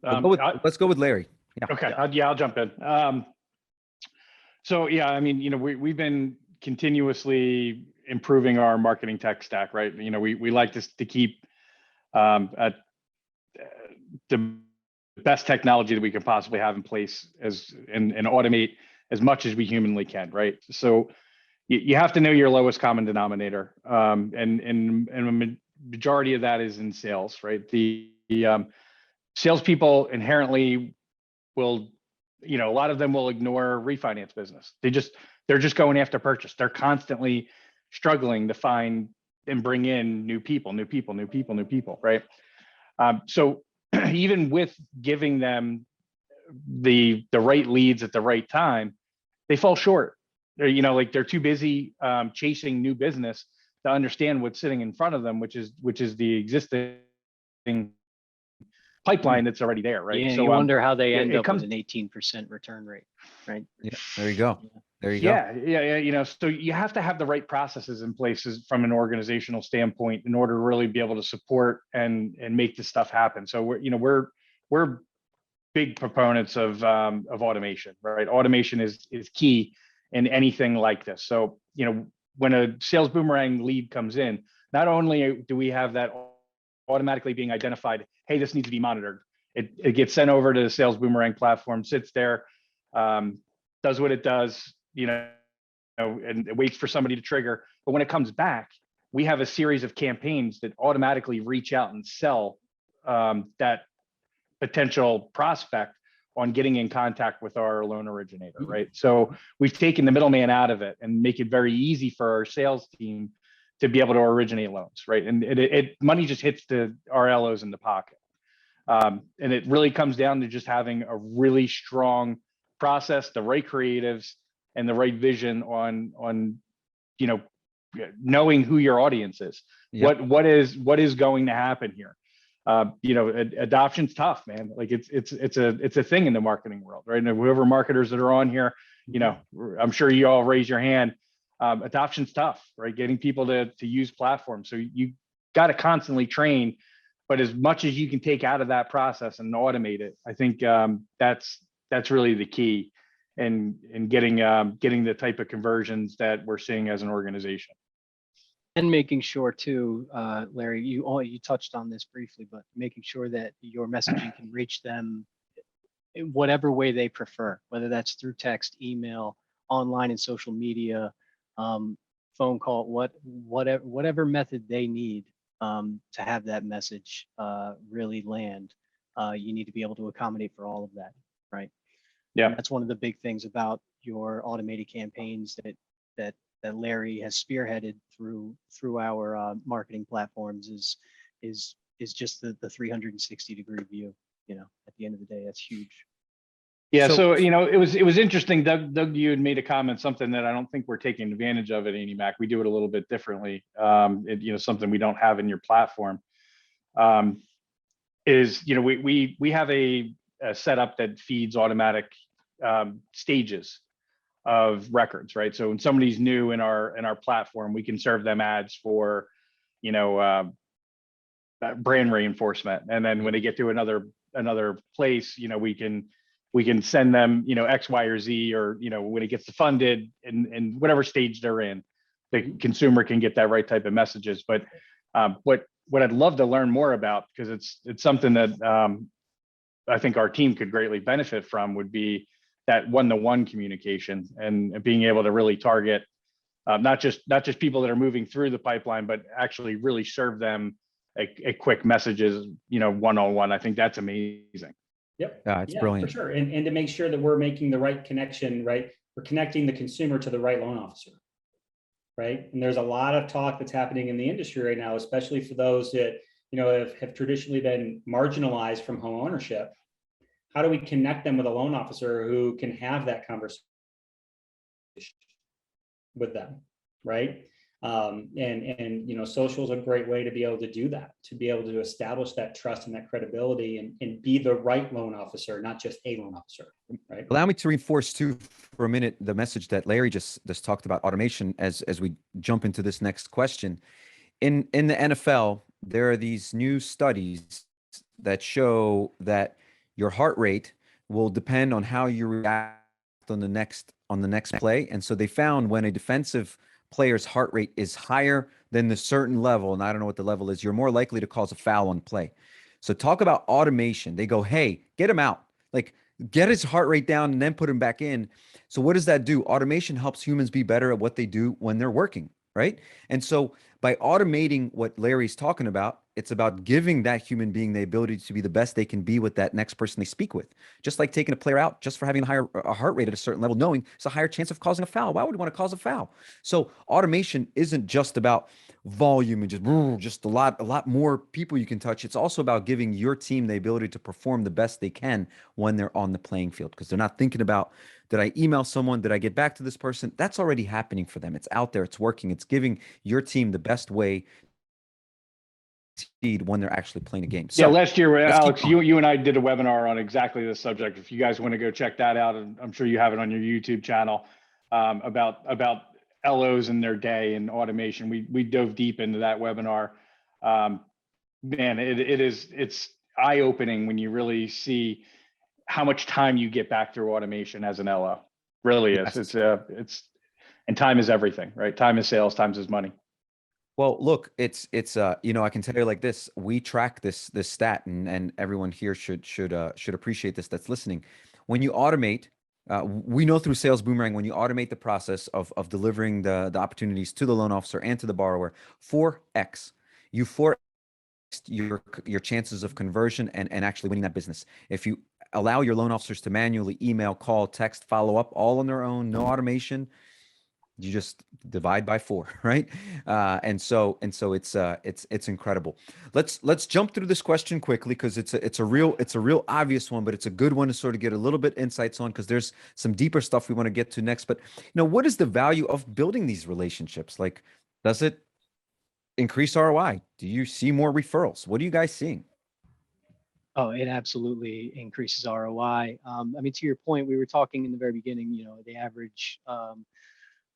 Let's go with Larry.
Yeah. Okay. I'll jump in. So yeah, I mean, we've been continuously improving our marketing tech stack, right? We like to keep at the best technology that we can possibly have in place and automate as much as we humanly can, right? So you have to know your lowest common denominator, and a majority of that is in sales, right? The salespeople inherently will, a lot of them will ignore refinance business. They're just going after purchase. They're constantly struggling to find and bring in new people, right? So even with giving them the right leads at the right time, they fall short. They're too busy chasing new business to understand what's sitting in front of them, which is the existing pipeline that's already there, right?
Yeah,
so
you wonder how they end up with an 18% return rate, right?
Yeah, there you go. There you go.
Yeah. So you have to have the right processes in place from an organizational standpoint in order to really be able to support and make this stuff happen. So we're big proponents of automation, right? Automation is key in anything like this. So when a sales boomerang lead comes in, not only do we have that automatically being identified, hey, this needs to be monitored. It gets sent over to the sales boomerang platform, sits there, does what it does, and it waits for somebody to trigger. But when it comes back, we have a series of campaigns that automatically reach out and sell that potential prospect on getting in contact with our loan originator, right? So we've taken the middleman out of it and make it very easy for our sales team to be able to originate loans, right? And money just hits our LOs in the pocket. And it really comes down to just having a really strong process, the right creatives, and the right vision on knowing who your audience is. Yep. What is going to happen here? Adoption's tough, man. Like it's a thing in the marketing world, right? And whoever marketers that are on here, I'm sure you all raise your hand. Adoption's tough, right? Getting people to use platforms. So you got to constantly train, but as much as you can take out of that process and automate it, I think that's really the key in getting the type of conversions that we're seeing as an organization.
And making sure too, Larry, you touched on this briefly, but making sure that your messaging can reach them in whatever way they prefer, whether that's through text, email, online and social media, phone call, whatever method they need to have that message really land. You need to be able to accommodate for all of that, right?
Yeah,
and that's one of the big things about your automated campaigns that Larry has spearheaded through our marketing platforms is just the 360-degree view. At the end of the day, that's huge.
Yeah, so it was interesting. Doug, you had made a comment, something that I don't think we're taking advantage of at AnnieMac. We do it a little bit differently. Something we don't have in your platform is we have a setup that feeds automatic stages of records, right? So when somebody's new in our platform, we can serve them ads for brand reinforcement, and then when they get to another place, we can send them X, Y, or Z, or when it gets funded and whatever stage they're in, the consumer can get that right type of messages. But what what I'd love to learn more about, because it's something that I think our team could greatly benefit from, would be that one-to-one communication and being able to really target not just people that are moving through the pipeline, but actually really serve them a quick messages, one-on-one. I think that's amazing.
Yep.
It's brilliant.
For sure. And to make sure that we're making the right connection, right? We're connecting the consumer to the right loan officer, right? And there's a lot of talk that's happening in the industry right now, especially for those that, have traditionally been marginalized from home ownership. How do we connect them with a loan officer who can have that conversation with them, right? And social is a great way to be able to do that, to be able to establish that trust and that credibility and be the right loan officer, not just a loan officer, right?
Allow me to reinforce too for a minute the message that Larry just talked about automation as we jump into this next question. In the NFL, there are these new studies that show that your heart rate will depend on how you react on the next play. And so they found when a defensive player's heart rate is higher than the certain level, and I don't know what the level is, you're more likely to cause a foul on play. So talk about automation. They go, hey, get him out. Like, get his heart rate down and then put him back in. So what does that do? Automation helps humans be better at what they do when they're working, right? And so by automating what Larry's talking about, it's about giving that human being the ability to be the best they can be with that next person they speak with. Just like taking a player out just for having a heart rate at a certain level, knowing it's a higher chance of causing a foul. Why would you want to cause a foul? So automation isn't just about volume and just a lot more people you can touch. It's also about giving your team the ability to perform the best they can when they're on the playing field, because they're not thinking about, did I email someone? Did I get back to this person? That's already happening for them. It's out there. It's working. It's giving your team the best way when they're actually playing a game. So,
last year, Alex, you and I did a webinar on exactly this subject. If you guys want to go check that out, and I'm sure you have it on your YouTube channel, about LOs and their day and automation. We dove deep into that webinar. Man, it's eye-opening when you really see how much time you get back through automation as an LO. Really is. Yes. And time is everything, right? Time is sales, time is money.
Well, look, it's I can tell you like this, we track this stat, and everyone here should appreciate this that's listening. When you automate, we know through Sales Boomerang, when you automate the process of delivering the opportunities to the loan officer and to the borrower, 4x your chances of conversion and actually winning that business. If you allow your loan officers to manually email, call, text, follow up all on their own, no automation, you just divide by 4, right? And so it's incredible. Let's jump through this question quickly, because it's a real obvious one, but it's a good one to sort of get a little bit insights on, because there's some deeper stuff we want to get to next. But what is the value of building these relationships? Like, does it increase ROI? Do you see more referrals? What are you guys seeing?
Oh, it absolutely increases ROI. To your point, we were talking in the very beginning, the average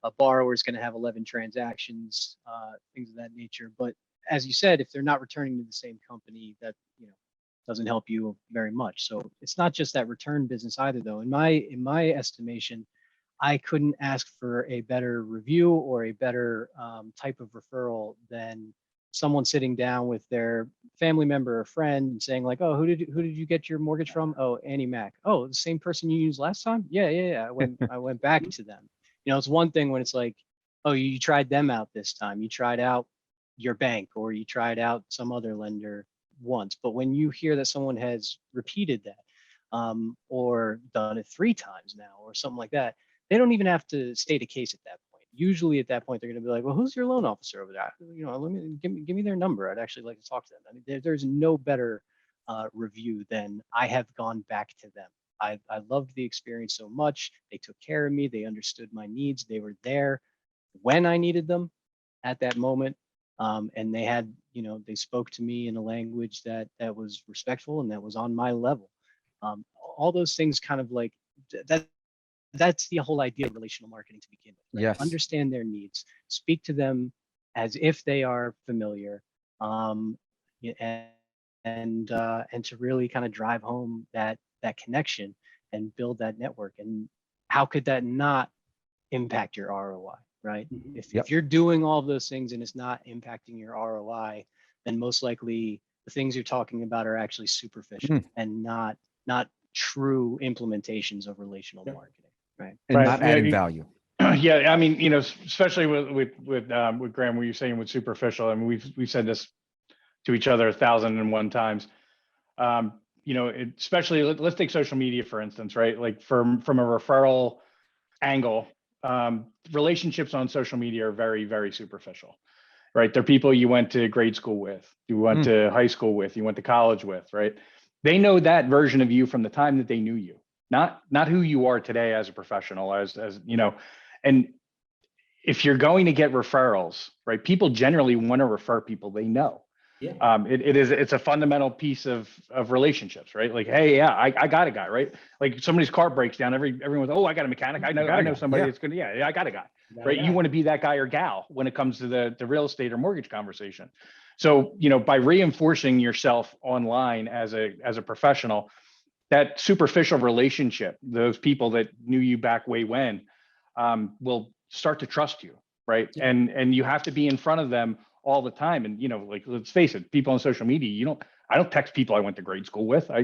a borrower is going to have 11 transactions, things of that nature. But as you said, if they're not returning to the same company, that doesn't help you very much. So it's not just that return business either, though. In my estimation, I couldn't ask for a better review or a better type of referral than someone sitting down with their family member or friend and saying like, "Oh, who did you get your mortgage from? Oh, AnnieMac. Oh, the same person you used last time? Yeah. I went back to them." It's one thing when it's like, "Oh, you tried them out this time. You tried out your bank or you tried out some other lender once." But when you hear that someone has repeated that or done it 3 times now or something like that, they don't even have to state a case at that point. Usually at that point, they're going to be like, "Well, who's your loan officer over there? Let me give me their number. I'd actually like to talk to them." There's no better review than "I have gone back to them. I loved the experience so much. They took care of me. They understood my needs. They were there when I needed them at that moment. And they had, they spoke to me in a language that was respectful and that was on my level." All those things kind of like that. That's the whole idea of relational marketing to begin with. Right?
Yes.
Understand their needs, speak to them as if they are familiar, and to really kind of drive home that connection and build that network. And how could that not impact your ROI, right?
Mm-hmm.
If you're doing all of those things and it's not impacting your ROI, then most likely the things you're talking about are actually superficial and not true implementations of relational marketing, right?
And
Right.
not
Yeah,
adding value.
Yeah, I mean, especially with Graham, what you're saying with superficial. I mean, we've said this to each other 1,001 times. Especially let's take social media for instance, right? Like from a referral angle, relationships on social media are very, very superficial, right? They're people you went to grade school with, you went to high school with, you went to college with, right? They know that version of you from the time that they knew you, not who you are today as a professional, as and if you're going to get referrals, right? People generally want to refer people they know.
Yeah.
It's a fundamental piece of relationships, right? Like, hey, yeah, I got a guy, right? Like somebody's car breaks down, everyone's, oh, I got a mechanic. I know somebody that's gonna, yeah, I got a guy, right? You want to be that guy or gal when it comes to the real estate or mortgage conversation. So, by reinforcing yourself online as a professional, that superficial relationship, those people that knew you back way when, will start to trust you, right?
Yeah.
And you have to be in front of them all the time. And like, let's face it, people on social media, I don't text people I went to grade school with. I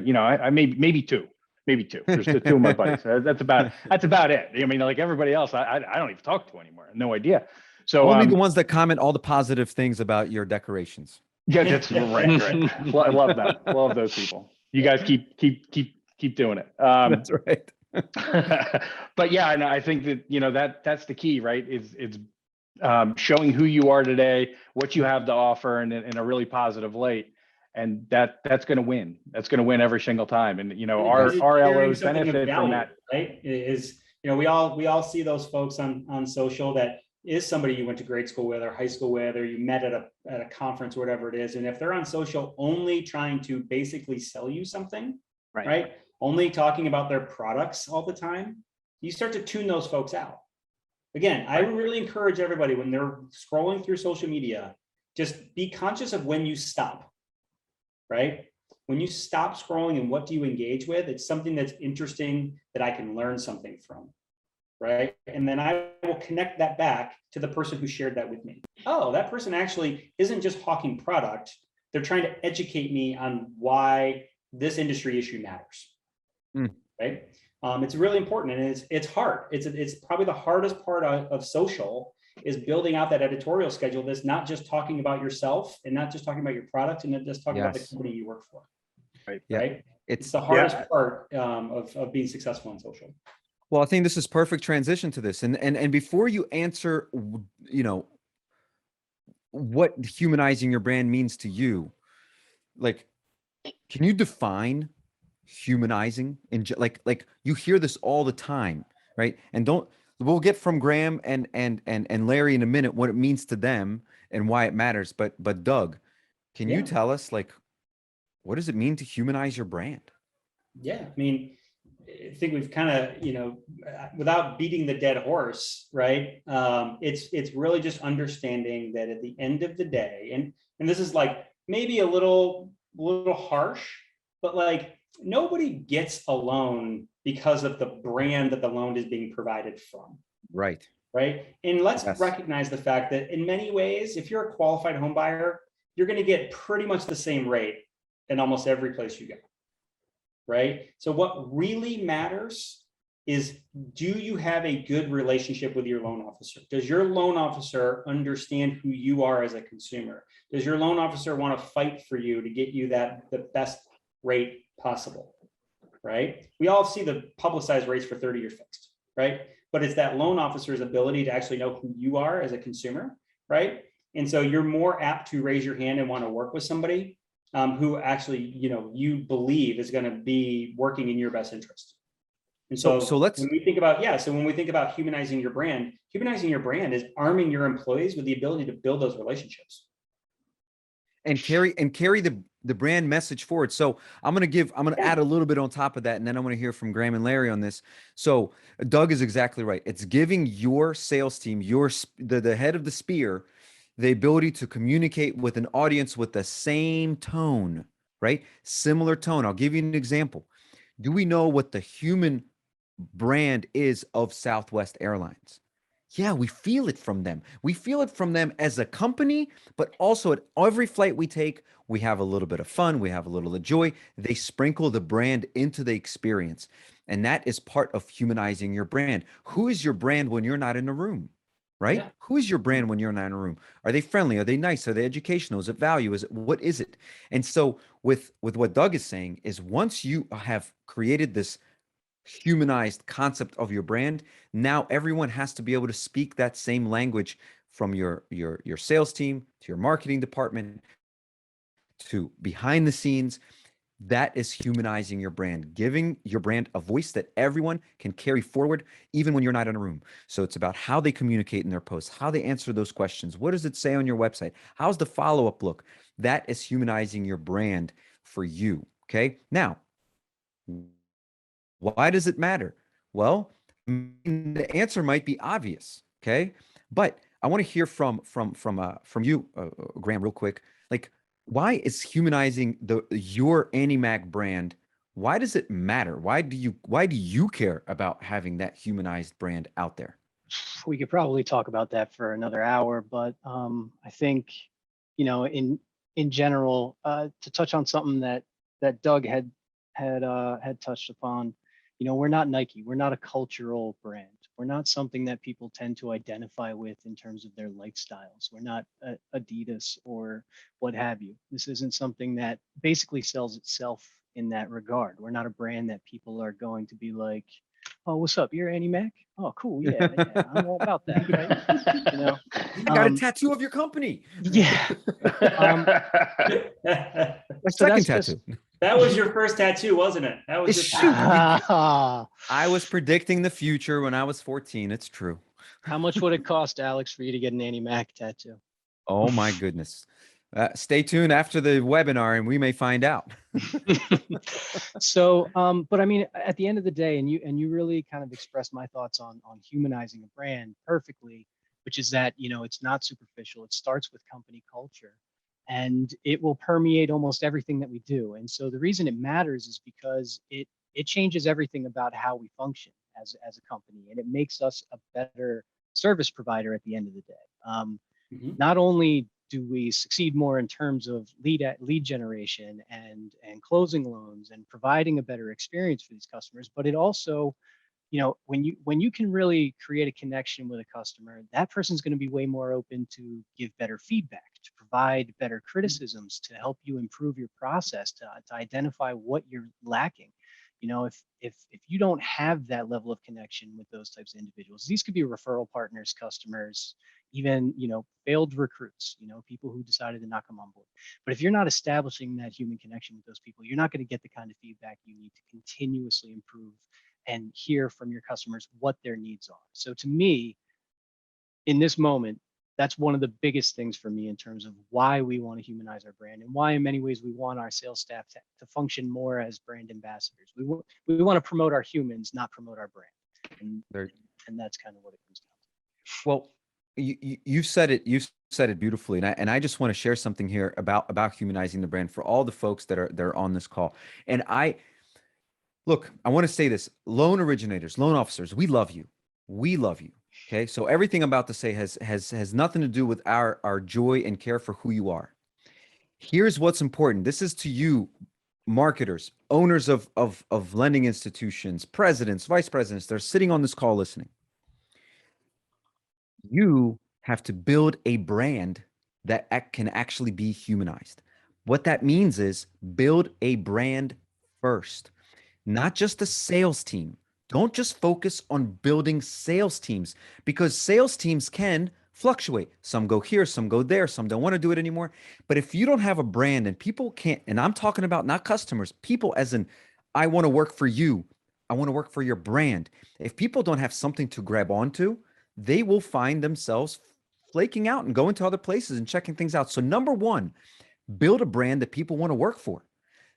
maybe two. There's the two of my buddies. That's about it. I mean, like everybody else, I don't even talk to anymore. No idea. So
Only the ones that comment all the positive things about your decorations.
Yeah, that's right. Well, I love that. Love those people. You guys keep doing it.
That's right.
But yeah, and I think that that's the key, right? It's showing who you are today, what you have to offer in a really positive light. And that's going to win. That's going to win every single time. And, our LOs benefit from that.
Right. We all see those folks on social that is somebody you went to grade school with or high school with, or you met at a conference or whatever it is. And if they're on social only trying to basically sell you something, right? Only talking about their products all the time, you start to tune those folks out. Again, I would really encourage everybody when they're scrolling through social media, just be conscious of when you stop, right? When you stop scrolling and what do you engage with, it's something that's interesting that I can learn something from, right? And then I will connect that back to the person who shared that with me. Oh, that person actually isn't just hawking product. They're trying to educate me on why this industry issue matters, right? It's really important, and it's hard. It's probably the hardest part of social is building out that editorial schedule that's not just talking about yourself and not just talking about your product and not just talking about the company you work for. Right.
Yeah.
Right. It's the hardest part of being successful in social.
Well, I think this is perfect transition to this. And before you answer, what humanizing your brand means to you, like, can you define humanizing like you hear this all the time, right? And we'll get from Graham and Larry in a minute what it means to them and why it matters. But Doug, can you tell us, like, what does it mean to humanize your brand?
Yeah, I mean, I think we've kind of, without beating the dead horse, right? It's really just understanding that at the end of the day, and this is like maybe a little harsh, but like nobody gets a loan because of the brand that the loan is being provided from.
Right.
Right. And let's recognize the fact that in many ways, if you're a qualified home buyer, you're going to get pretty much the same rate in almost every place you go. Right. So what really matters is, do you have a good relationship with your loan officer? Does your loan officer understand who you are as a consumer? Does your loan officer want to fight for you to get you the best rate possible? Right. We all see the publicized rates for 30-year fixed, right? But it's that loan officer's ability to actually know who you are as a consumer, right? And so you're more apt to raise your hand and want to work with somebody who actually, you believe is going to be working in your best interest. And so when we think about humanizing your brand is arming your employees with the ability to build those relationships
and carry the brand message forward. So I'm going to add a little bit on top of that. And then I want to hear from Graham and Larry on this. So Doug is exactly right. It's giving your sales team, the head of the spear, the ability to communicate with an audience with the same tone, right? Similar tone. I'll give you an example. Do we know what the human brand is of Southwest Airlines? Yeah, we feel it from them. We feel it from them as a company, but also at every flight we take, we have a little bit of fun, we have a little of joy. They sprinkle the brand into the experience. And that is part of humanizing your brand. Who is your brand when you're not in a room? Right?
Yeah.
Who is your brand when you're not in a room? Are they friendly? Are they nice? Are they educational? Is it value? Is it what is it? And so with what Doug is saying is once you have created this humanized concept of your brand, now everyone has to be able to speak that same language from your sales team to your marketing department to behind the scenes. That is humanizing your brand, giving your brand a voice that everyone can carry forward, even when you're not in a room. So it's about how they communicate in their posts, how they answer those questions. What does it say on your website? How's the follow-up look? That is humanizing your brand for you. Okay. Now, why does it matter? Well, the answer might be obvious, okay? But I want to hear from you, Graham, real quick. Like, why is humanizing your AnnieMac brand? Why does it matter? Why do you care about having that humanized brand out there?
We could probably talk about that for another hour, but I think, in general, to touch on something that Doug had touched upon, we're not Nike. We're not a cultural brand. We're not something that people tend to identify with in terms of their lifestyles. We're not Adidas or what have you. This isn't something that basically sells itself in that regard. We're not a brand that people are going to be like, oh, what's up? You're AnnieMac? Oh, cool. Yeah, I'm all about that, right?
I got a tattoo of your company.
Yeah.
My
So
second
that's
tattoo.
That was your first tattoo, wasn't it? That was
Shoot.
your
I was predicting the future when I was 14. It's true.
How much would it cost, Alex, for you to get an AnnieMac tattoo?
Oh my goodness. Stay tuned after the webinar and we may find out.
So, but I mean, at the end of the day, and you really kind of expressed my thoughts on humanizing a brand perfectly, which is that, it's not superficial. It starts with company culture and it will permeate almost everything that we do. And so the reason it matters is because it changes everything about how we function as a company, and it makes us a better service provider at the end of the day. Not only do we succeed more in terms of lead generation and closing loans and providing a better experience for these customers, but it also, when you can really create a connection with a customer, that person's going to be way more open to give better feedback, to provide better criticisms, to help you improve your process, to identify what you're lacking. If you don't have that level of connection with those types of individuals, these could be referral partners, customers, even failed recruits, people who decided to not come on board. But if you're not establishing that human connection with those people, you're not going to get the kind of feedback you need to continuously improve and hear from your customers what their needs are. So to me, in this moment, that's one of the biggest things for me in terms of why we want to humanize our brand and why in many ways we want our sales staff to function more as brand ambassadors. We want to promote our humans, not promote our brand. And that's kind of what it comes down to.
Well, you said it beautifully, and I just want to share something here about humanizing the brand for all the folks that are on this call. And I want to say this: loan originators, loan officers, we love you. Okay, so everything I'm about to say has nothing to do with our joy and care for who you are. Here's what's important. This is to you, marketers, owners of lending institutions, presidents, vice presidents. They're sitting on this call listening. You have to build a brand that can actually be humanized. What that means is build a brand first, not just a sales team. Don't just focus on building sales teams, because sales teams can fluctuate. Some go here, some go there, some don't want to do it anymore. But if you don't have a brand and people can't, and I'm talking about not customers, people as in, I want to work for you. I want to work for your brand. If people don't have something to grab onto, they will find themselves flaking out and going to other places and checking things out. So number one, build a brand that people want to work for.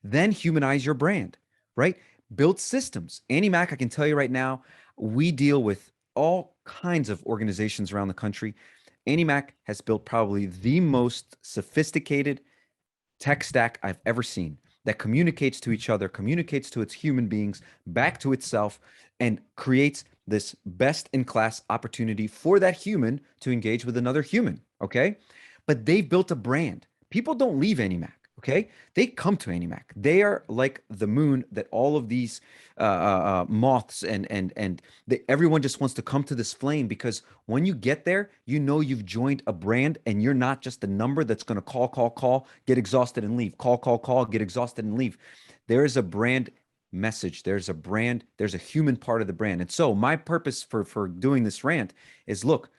Then humanize your brand, right? Build systems. AnnieMac, I can tell you right now, we deal with all kinds of organizations around the country. AnnieMac has built probably the most sophisticated tech stack I've ever seen that communicates to each other, communicates to its human beings, back to itself, and creates this best in class opportunity for that human to engage with another human. Okay. But they've built a brand. People don't leave AnnieMac. Okay. They come to AnnieMac. They are like the moon that all of these moths and everyone just wants to come to this flame, because when you get there, you know you've joined a brand and you're not just a number that's going to call, get exhausted and leave, call, get exhausted and leave. There is a brand message. There's a brand. There's a human part of the brand. And so my purpose for doing this rant is, look,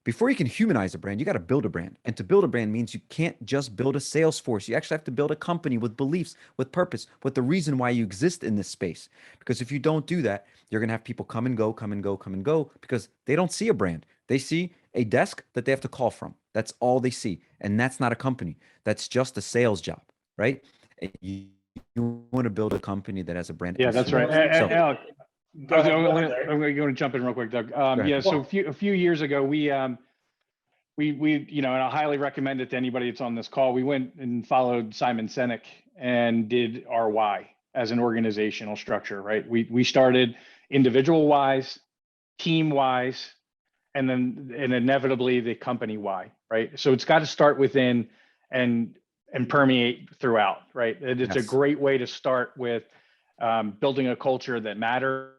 before you can humanize a brand, you got to build a brand. And to build a brand means you can't just build a sales force. You actually have to build a company with beliefs, with purpose, with the reason why you exist in this space. Because if you don't do that, you're going to have people come and go, because they don't see a brand. They see a desk that they have to call from. That's all they see. And that's not a company. That's just a sales job, right? And you want to build a company that has a brand.
Yeah, that's right.
So,
Alex,
Go ahead,
I'm going to jump in real quick, Doug. Yeah, so a few years ago, we and I highly recommend it to anybody that's on this call. We went and followed Simon Sinek and did our why as an organizational structure, right? We started individual wise, team wise, and inevitably the company why, right? So it's got to start within and permeate throughout, right? It's a great way to start with building a culture that matters,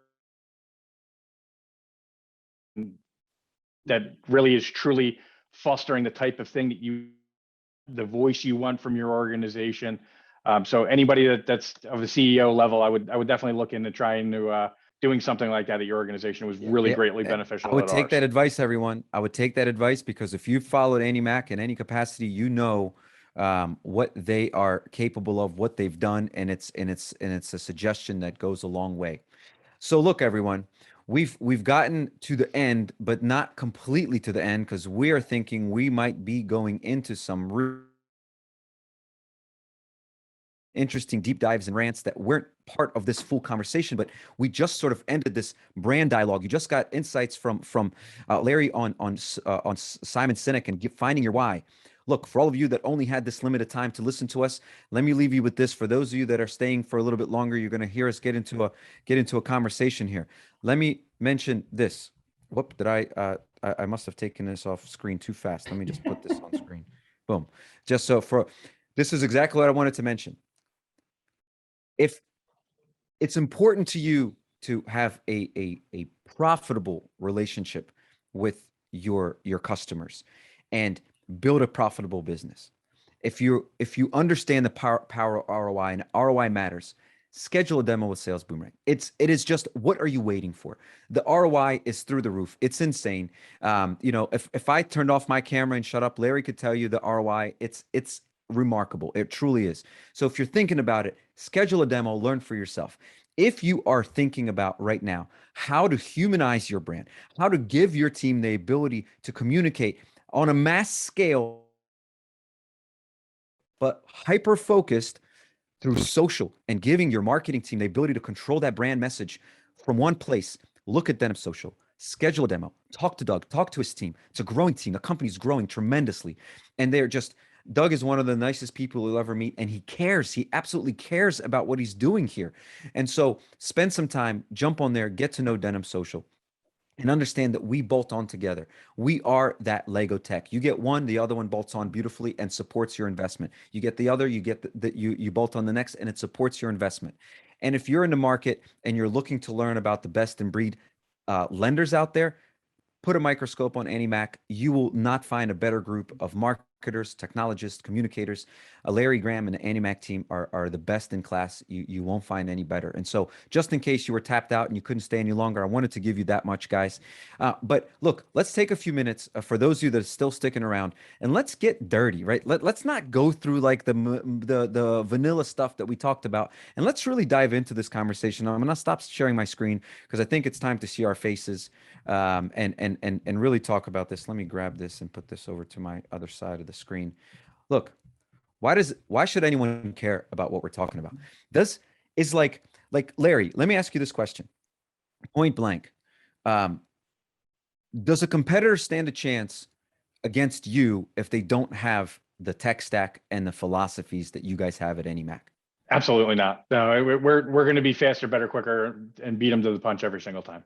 that really is truly fostering the type of thing that the voice you want from your organization. So anybody that's of the CEO level, I would definitely look into trying to doing something like that at your organization. It was really greatly beneficial.
I would take that advice, everyone. I would take that advice, because if you've followed AnnieMac in any capacity, you know what they are capable of, what they've done, and it's a suggestion that goes a long way. So look, everyone, we've gotten to the end, but not completely to the end, because we are thinking we might be going into some interesting deep dives and rants that weren't part of this full conversation, but we just sort of ended this brand dialogue. You just got insights from Larry on Simon Sinek and finding your why. Look, for all of you that only had this limited time to listen to us, let me leave you with this. For those of you that are staying for a little bit longer, you're going to hear us get into a conversation here. Let me mention this. Whoop, did I must have taken this off screen too fast. Let me just put this on screen. Boom. Just so this is exactly what I wanted to mention. If it's important to you to have a profitable relationship with your customers and build a profitable business, if you understand the power of ROI, and ROI matters, schedule a demo with Sales Boomerang. It is just, what are you waiting for? The ROI is through the roof. It's insane. If I turned off my camera and shut up, Larry could tell you the ROI. It's remarkable. It truly is. So if you're thinking about it, schedule a demo, learn for yourself. If you are thinking about right now how to humanize your brand, how to give your team the ability to communicate on a mass scale, but hyper-focused through social, and giving your marketing team the ability to control that brand message from one place, look at Denim Social. Schedule a demo. Talk to Doug. Talk to his team. It's a growing team. The company's growing tremendously. And Doug is one of the nicest people you'll ever meet, and he cares. He absolutely cares about what he's doing here. And so spend some time, jump on there, get to know Denim Social, and understand that we bolt on together. We are that Lego tech. You get one, the other one bolts on beautifully and supports your investment. You get the other, you get you bolt on the next, and it supports your investment. And if you're in the market and you're looking to learn about the best in breed lenders out there, put a microscope on AnnieMac. You will not find a better group of marketers, technologists, communicators. Larry Graham and the AnnieMac team are the best in class. You won't find any better. And so just in case you were tapped out and you couldn't stay any longer, I wanted to give you that much, guys. But look, let's take a few minutes for those of you that are still sticking around, and let's get dirty, right? Let's not go through like the vanilla stuff that we talked about, and let's really dive into this conversation. I'm going to stop sharing my screen because I think it's time to see our faces and really talk about this. Let me grab this and put this over to my other side of the screen. Look, why should anyone care about what we're talking about? Is like Larry, let me ask you this question. Point blank. Does a competitor stand a chance against you if they don't have the tech stack and the philosophies that you guys have at AnnieMac?
Absolutely not. No, we're going to be faster, better, quicker, and beat them to the punch every single time.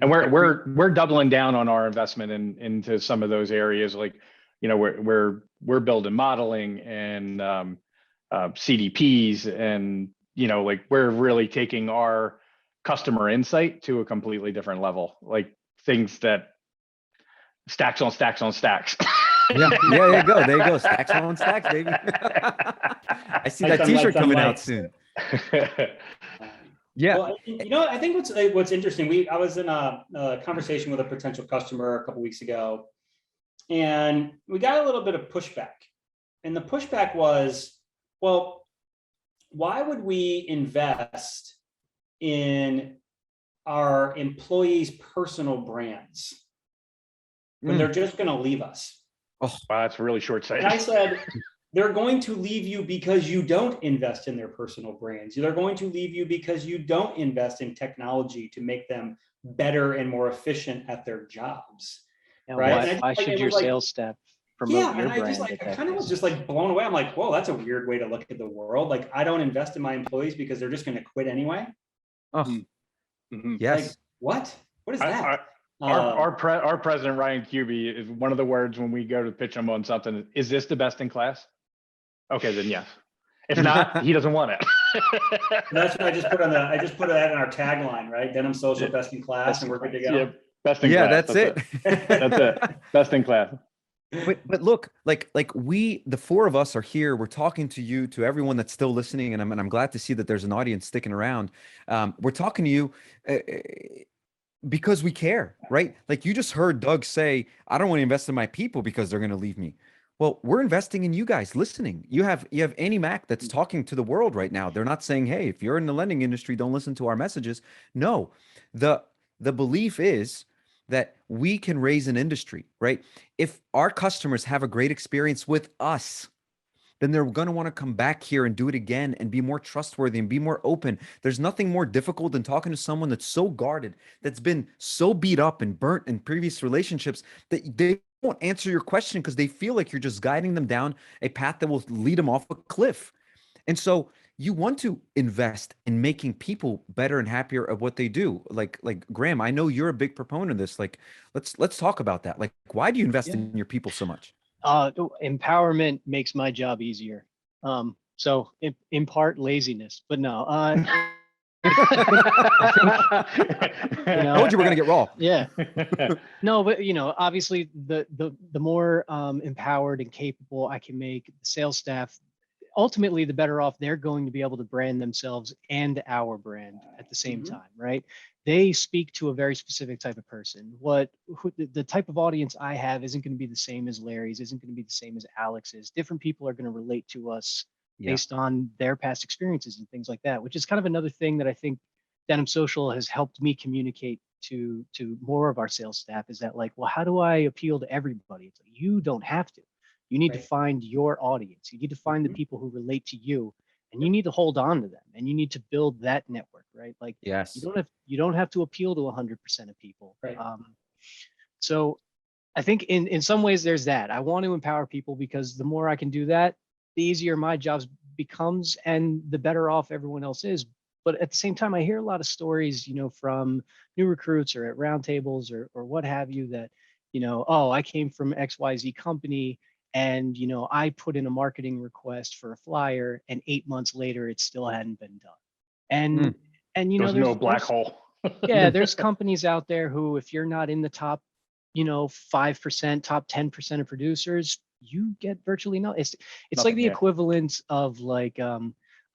And we're doubling down on our investment into some of those areas. Like, you know, we're building modeling and CDPs, and, you know, like we're really taking our customer insight to a completely different level, like things that stacks on stacks on stacks.
Yeah, there you go. There you go. Stacks on stacks, baby. I see that t-shirt coming out soon. Yeah.
Well, you know, I think what's interesting, I was in a conversation with a potential customer a couple weeks ago, and we got a little bit of pushback. And the pushback was, well, why would we invest in our employees' personal brands when they're just going to leave us?
Oh, wow, that's really short-sighted.
And I said, they're going to leave you because you don't invest in their personal brands. They're going to leave you because you don't invest in technology to make them better and more efficient at their jobs.
Yeah,
right?
Why should your sales staff promote your brand?
I kind of was just like blown away. I'm like, whoa, that's a weird way to look at the world. Like, I don't invest in my employees because they're just going to quit anyway.
Oh, yes.
Like, what? What is that?
Our president, Ryan Cuby, is one of the words when we go to pitch him on something. Is this the best in class? Okay, then yes. If not, he doesn't want it.
That's what I just put that in our tagline, right? Denim social, best in class, and we're good to go.
Yeah, best in class.
That's it.
That's it. Best in class.
But look, like the four of us are here. We're talking to you, to everyone that's still listening, and I'm glad to see that there's an audience sticking around. We're talking to you because we care, right? Like you just heard Doug say, I don't want to invest in my people because they're going to leave me. Well, we're investing in you guys listening. You have AnnieMac that's talking to the world right now. They're not saying, hey, if you're in the lending industry, don't listen to our messages. No, the belief is that we can raise an industry, right? If our customers have a great experience with us, then they're going to want to come back here and do it again and be more trustworthy and be more open. There's nothing more difficult than talking to someone that's so guarded, that's been so beat up and burnt in previous relationships that they won't answer your question because they feel like you're just guiding them down a path that will lead them off a cliff. And so you want to invest in making people better and happier at what they do. Like Graham, I know you're a big proponent of this. Like, let's talk about that. Like, why do you invest in your people so much?
Empowerment makes my job easier. So in part laziness, but no.
I told you we're gonna get raw.
Yeah. No, but obviously the more empowered and capable I can make the sales staff, ultimately the better off they're going to be able to brand themselves and our brand at the same time, right? They speak to a very specific type of person. The type of audience I have isn't going to be the same as Larry's, isn't going to be the same as Alex's. Different people are going to relate to us based on their past experiences and things like that, which is kind of another thing that I think Denim Social has helped me communicate to more of our sales staff, is that like, well, how do I appeal to everybody? It's like, you don't have to. You need to find your audience. You need to find the people who relate to you, and you need to hold on to them, and you need to build that network, right? Like,
yes,
you don't have to appeal to 100% of people.
Right.
So I think in some ways there's that. I want to empower people because the more I can do that, the easier my job becomes and the better off everyone else is. But at the same time, I hear a lot of stories, from new recruits or at roundtables or what have you, that, oh, I came from XYZ company, and, I put in a marketing request for a flyer, and 8 months later, it still hadn't been done. And
there's no black hole.
Yeah, there's companies out there who, if you're not in the top, 5%, top 10% of producers, you get virtually no. It's like the equivalent of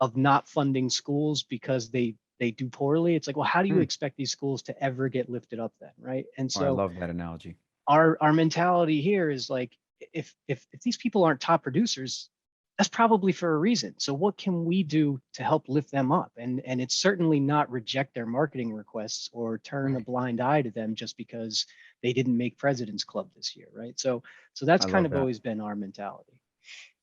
of not funding schools because they do poorly. It's like, well, how do you expect these schools to ever get lifted up then, right? And so
I love that analogy.
Our mentality here is like, if these people aren't top producers, that's probably for a reason. So what can we do to help lift them up? And it's certainly not reject their marketing requests or turn a blind eye to them just because they didn't make President's Club this year, right? So that's kind of always been our mentality.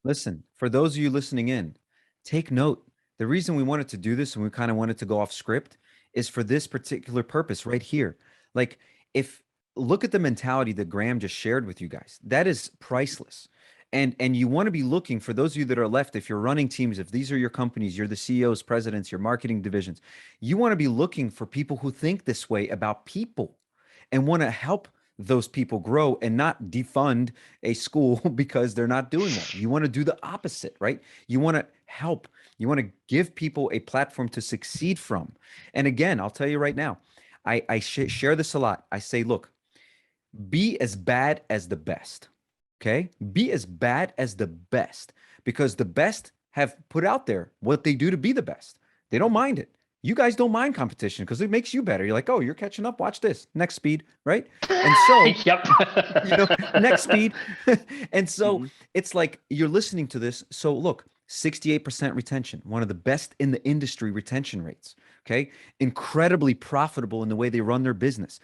Listen, for those of you listening in, take note. The reason we wanted to do this and we kind of wanted to go off script is for this particular purpose right here. Like, look at the mentality that Graham just shared with you guys. That is priceless. And you want to be looking, for those of you that are left, if you're running teams, if these are your companies, you're the CEOs, presidents, your marketing divisions, you want to be looking for people who think this way about people. and want to help those people grow and not defund a school because they're not doing well. You want to do the opposite, right? You want to help. You want to give people a platform to succeed from. And again, I'll tell you right now, I share this a lot. I say, look, be as bad as the best. Okay? Be as bad as the best, because the best have put out there what they do to be the best. They don't mind it. You guys don't mind competition because it makes you better. You're like, oh, you're catching up. Watch this. Next speed, right? And so,
Yep.
next speed. And so it's like you're listening to this. So look, 68% retention, one of the best in the industry retention rates. Okay. Incredibly profitable in the way they run their business.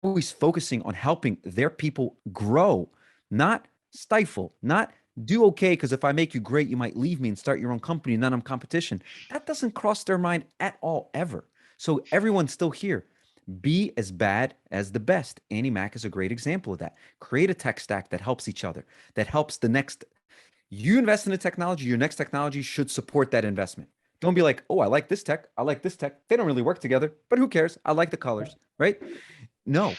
Always focusing on helping their people grow, not stifle, not do okay, because if I make you great, you might leave me and start your own company and then I'm competition. That doesn't cross their mind at all, ever. So everyone's still here. Be as bad as the best. AnnieMac is a great example of that. Create a tech stack that helps each other, that helps the next. You invest in the technology, your next technology should support that investment. Don't be like, oh, I like this tech. I like this tech. They don't really work together, but who cares? I like the colors, right? No,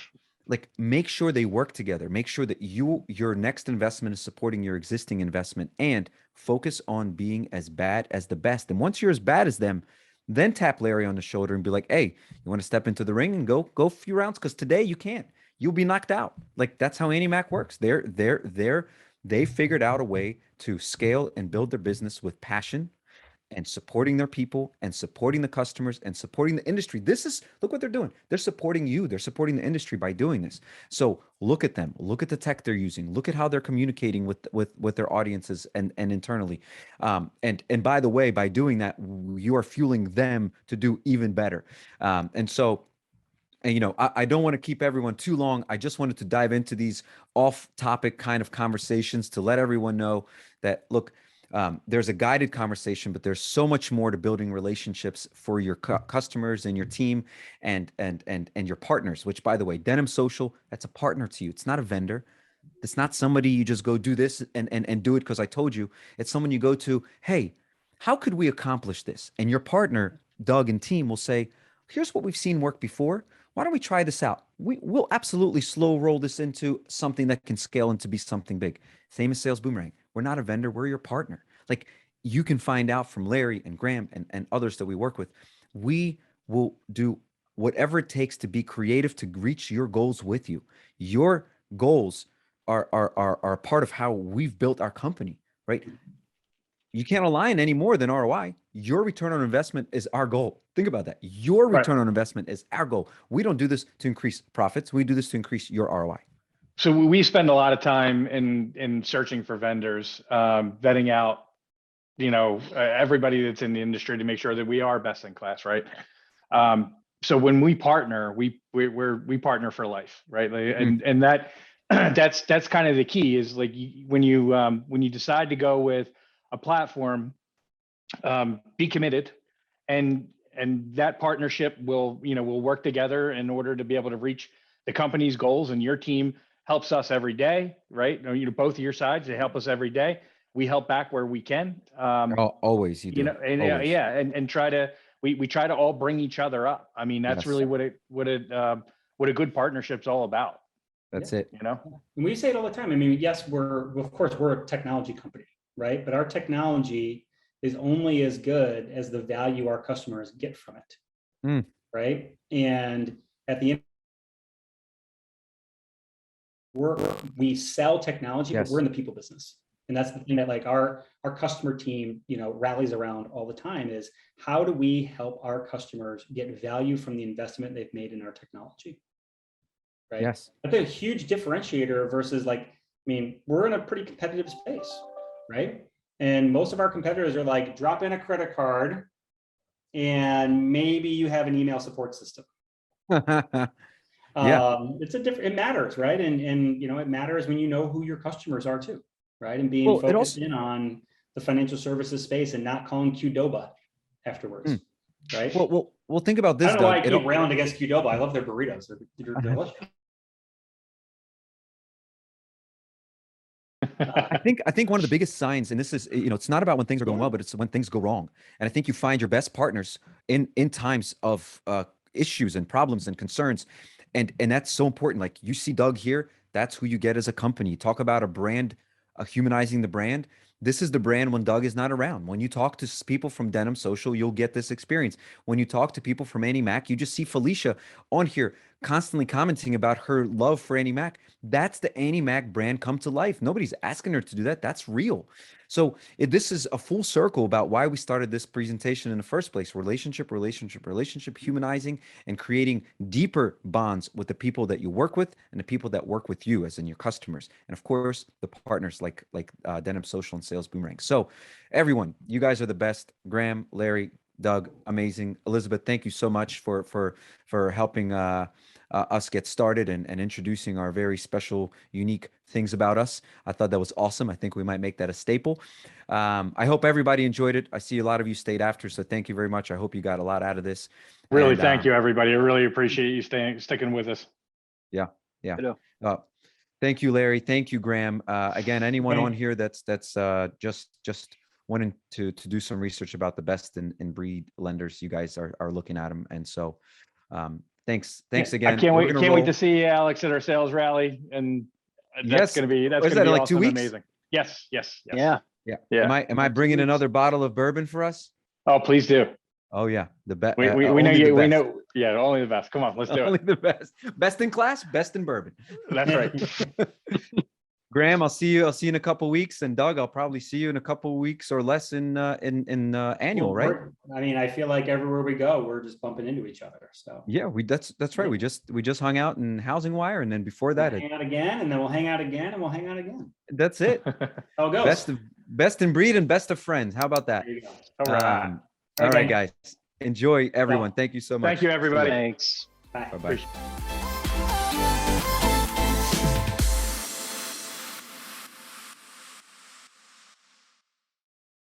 like make sure they work together. Make sure that your next investment is supporting your existing investment, and focus on being as bad as the best. And once you're as bad as them, then tap Larry on the shoulder and be like, hey, you want to step into the ring and go a few rounds? Because today you can't. You'll be knocked out. Like that's how AnnieMac works. They figured out a way to scale and build their business with passion and supporting their people and supporting the customers and supporting the industry. Look what they're doing. They're supporting you. They're supporting the industry by doing this. So look at them. Look at the tech they're using. Look at how they're communicating with their audiences and internally. And by the way, by doing that, you are fueling them to do even better. And I don't want to keep everyone too long. I just wanted to dive into these off-topic kind of conversations to let everyone know that, look, there's a guided conversation, but there's so much more to building relationships for your customers and your team and your partners, which, by the way, Denim Social, that's a partner to you. It's not a vendor. It's not somebody you just go do this and do it because I told you. It's someone you go to, hey, how could we accomplish this? And your partner, Doug and team, will say, here's what we've seen work before. Why don't we try this out? We'll absolutely slow roll this into something that can scale into be something big. Same as Sales Boomerang. We're not a vendor. We're your partner. Like you can find out from Larry and Graham and others that we work with. We will do whatever it takes to be creative to reach your goals with you. Your goals are part of how we've built our company, right? You can't align any more than ROI. Your return on investment is our goal. Think about that. Your return on investment is our goal. We don't do this to increase profits. We do this to increase your ROI.
So we spend a lot of time in searching for vendors, vetting out, everybody that's in the industry to make sure that we are best in class, right? So when we partner, we partner for life, right? And that's kind of the key is like when you decide to go with a platform, be committed, and that partnership will work together in order to be able to reach the company's goals, and your team helps us every day, right? Both of your sides, they help us every day. We help back where we can.
Always, you do.
Always. And try to we try to all bring each other up. I mean, that's really what a good partnership's all about.
That's it.
And we say it all the time. I mean, yes, we're a technology company, right? But our technology is only as good as the value our customers get from it, right? And at the end, we sell technology, but we're in the people business. And that's the thing that like our customer team, rallies around all the time is how do we help our customers get value from the investment they've made in our technology, right?
Yes.
That's a huge differentiator versus we're in a pretty competitive space, right? And most of our competitors are like, drop in a credit card and maybe you have an email support system. It matters, right? And it matters when you know who your customers are too, right? And being focused in on the financial services space and not calling Qdoba afterwards, right?
Well, think about this.
I don't know why I keep railing against Qdoba. I love their burritos. They're delicious.
I think one of the biggest signs, and this is, it's not about when things are going well, but it's when things go wrong. And I think you find your best partners in times of issues and problems and concerns. And that's so important. Like you see Doug here, that's who you get as a company. Talk about a brand, humanizing the brand. This is the brand when Doug is not around. When you talk to people from Denim Social, you'll get this experience. When you talk to people from AnnieMac, you just see Felicia on here constantly commenting about her love for AnnieMac. That's the AnnieMac brand come to life. Nobody's asking her to do that. That's real. So this is a full circle about why we started this presentation in the first place. Relationship, humanizing, and creating deeper bonds with the people that you work with and the people that work with you, as in your customers. And of course, the partners like Denim Social and Sales Boomerang. So everyone, you guys are the best. Graham, Larry, Doug, amazing. Elizabeth, thank you so much for helping us get started and introducing our very special, unique things about us. I thought that was awesome. I think we might make that a staple. I hope everybody enjoyed it. I see a lot of you stayed after, so thank you very much. I hope you got a lot out of this.
Really, thank you, everybody. I really appreciate you sticking with us.
Yeah. Thank you, Larry. Thank you, Graham. Again, anyone on here that's just wanting to do some research about the best in breed lenders, you guys are looking at them. And so thanks again.
I can't wait to see Alex at our sales rally, and that's going to be like awesome, 2 weeks? Amazing. Yes.
Yeah.
Am I bringing another bottle of bourbon for us?
Oh, please do.
Oh yeah, the best.
We know you. We know. Yeah, only the best. Come on, let's do it.
Only the best in class, best in bourbon.
That's right.
Graham, I'll see you in a couple weeks, and Doug, I'll probably see you in a couple weeks or less in annual, right?
I mean, I feel like everywhere we go, we're just bumping into each other. So
yeah, that's right. We just hung out in Housing Wire, and then before that,
hang out again, and then we'll hang out again, and we'll hang out again.
That's it.
How it goes.
Best in breed and best of friends. How about that?
There you go.
All right, guys. Enjoy, everyone. Thank you so much.
Thank you, everybody.
Thanks.
Bye.
Bye-bye.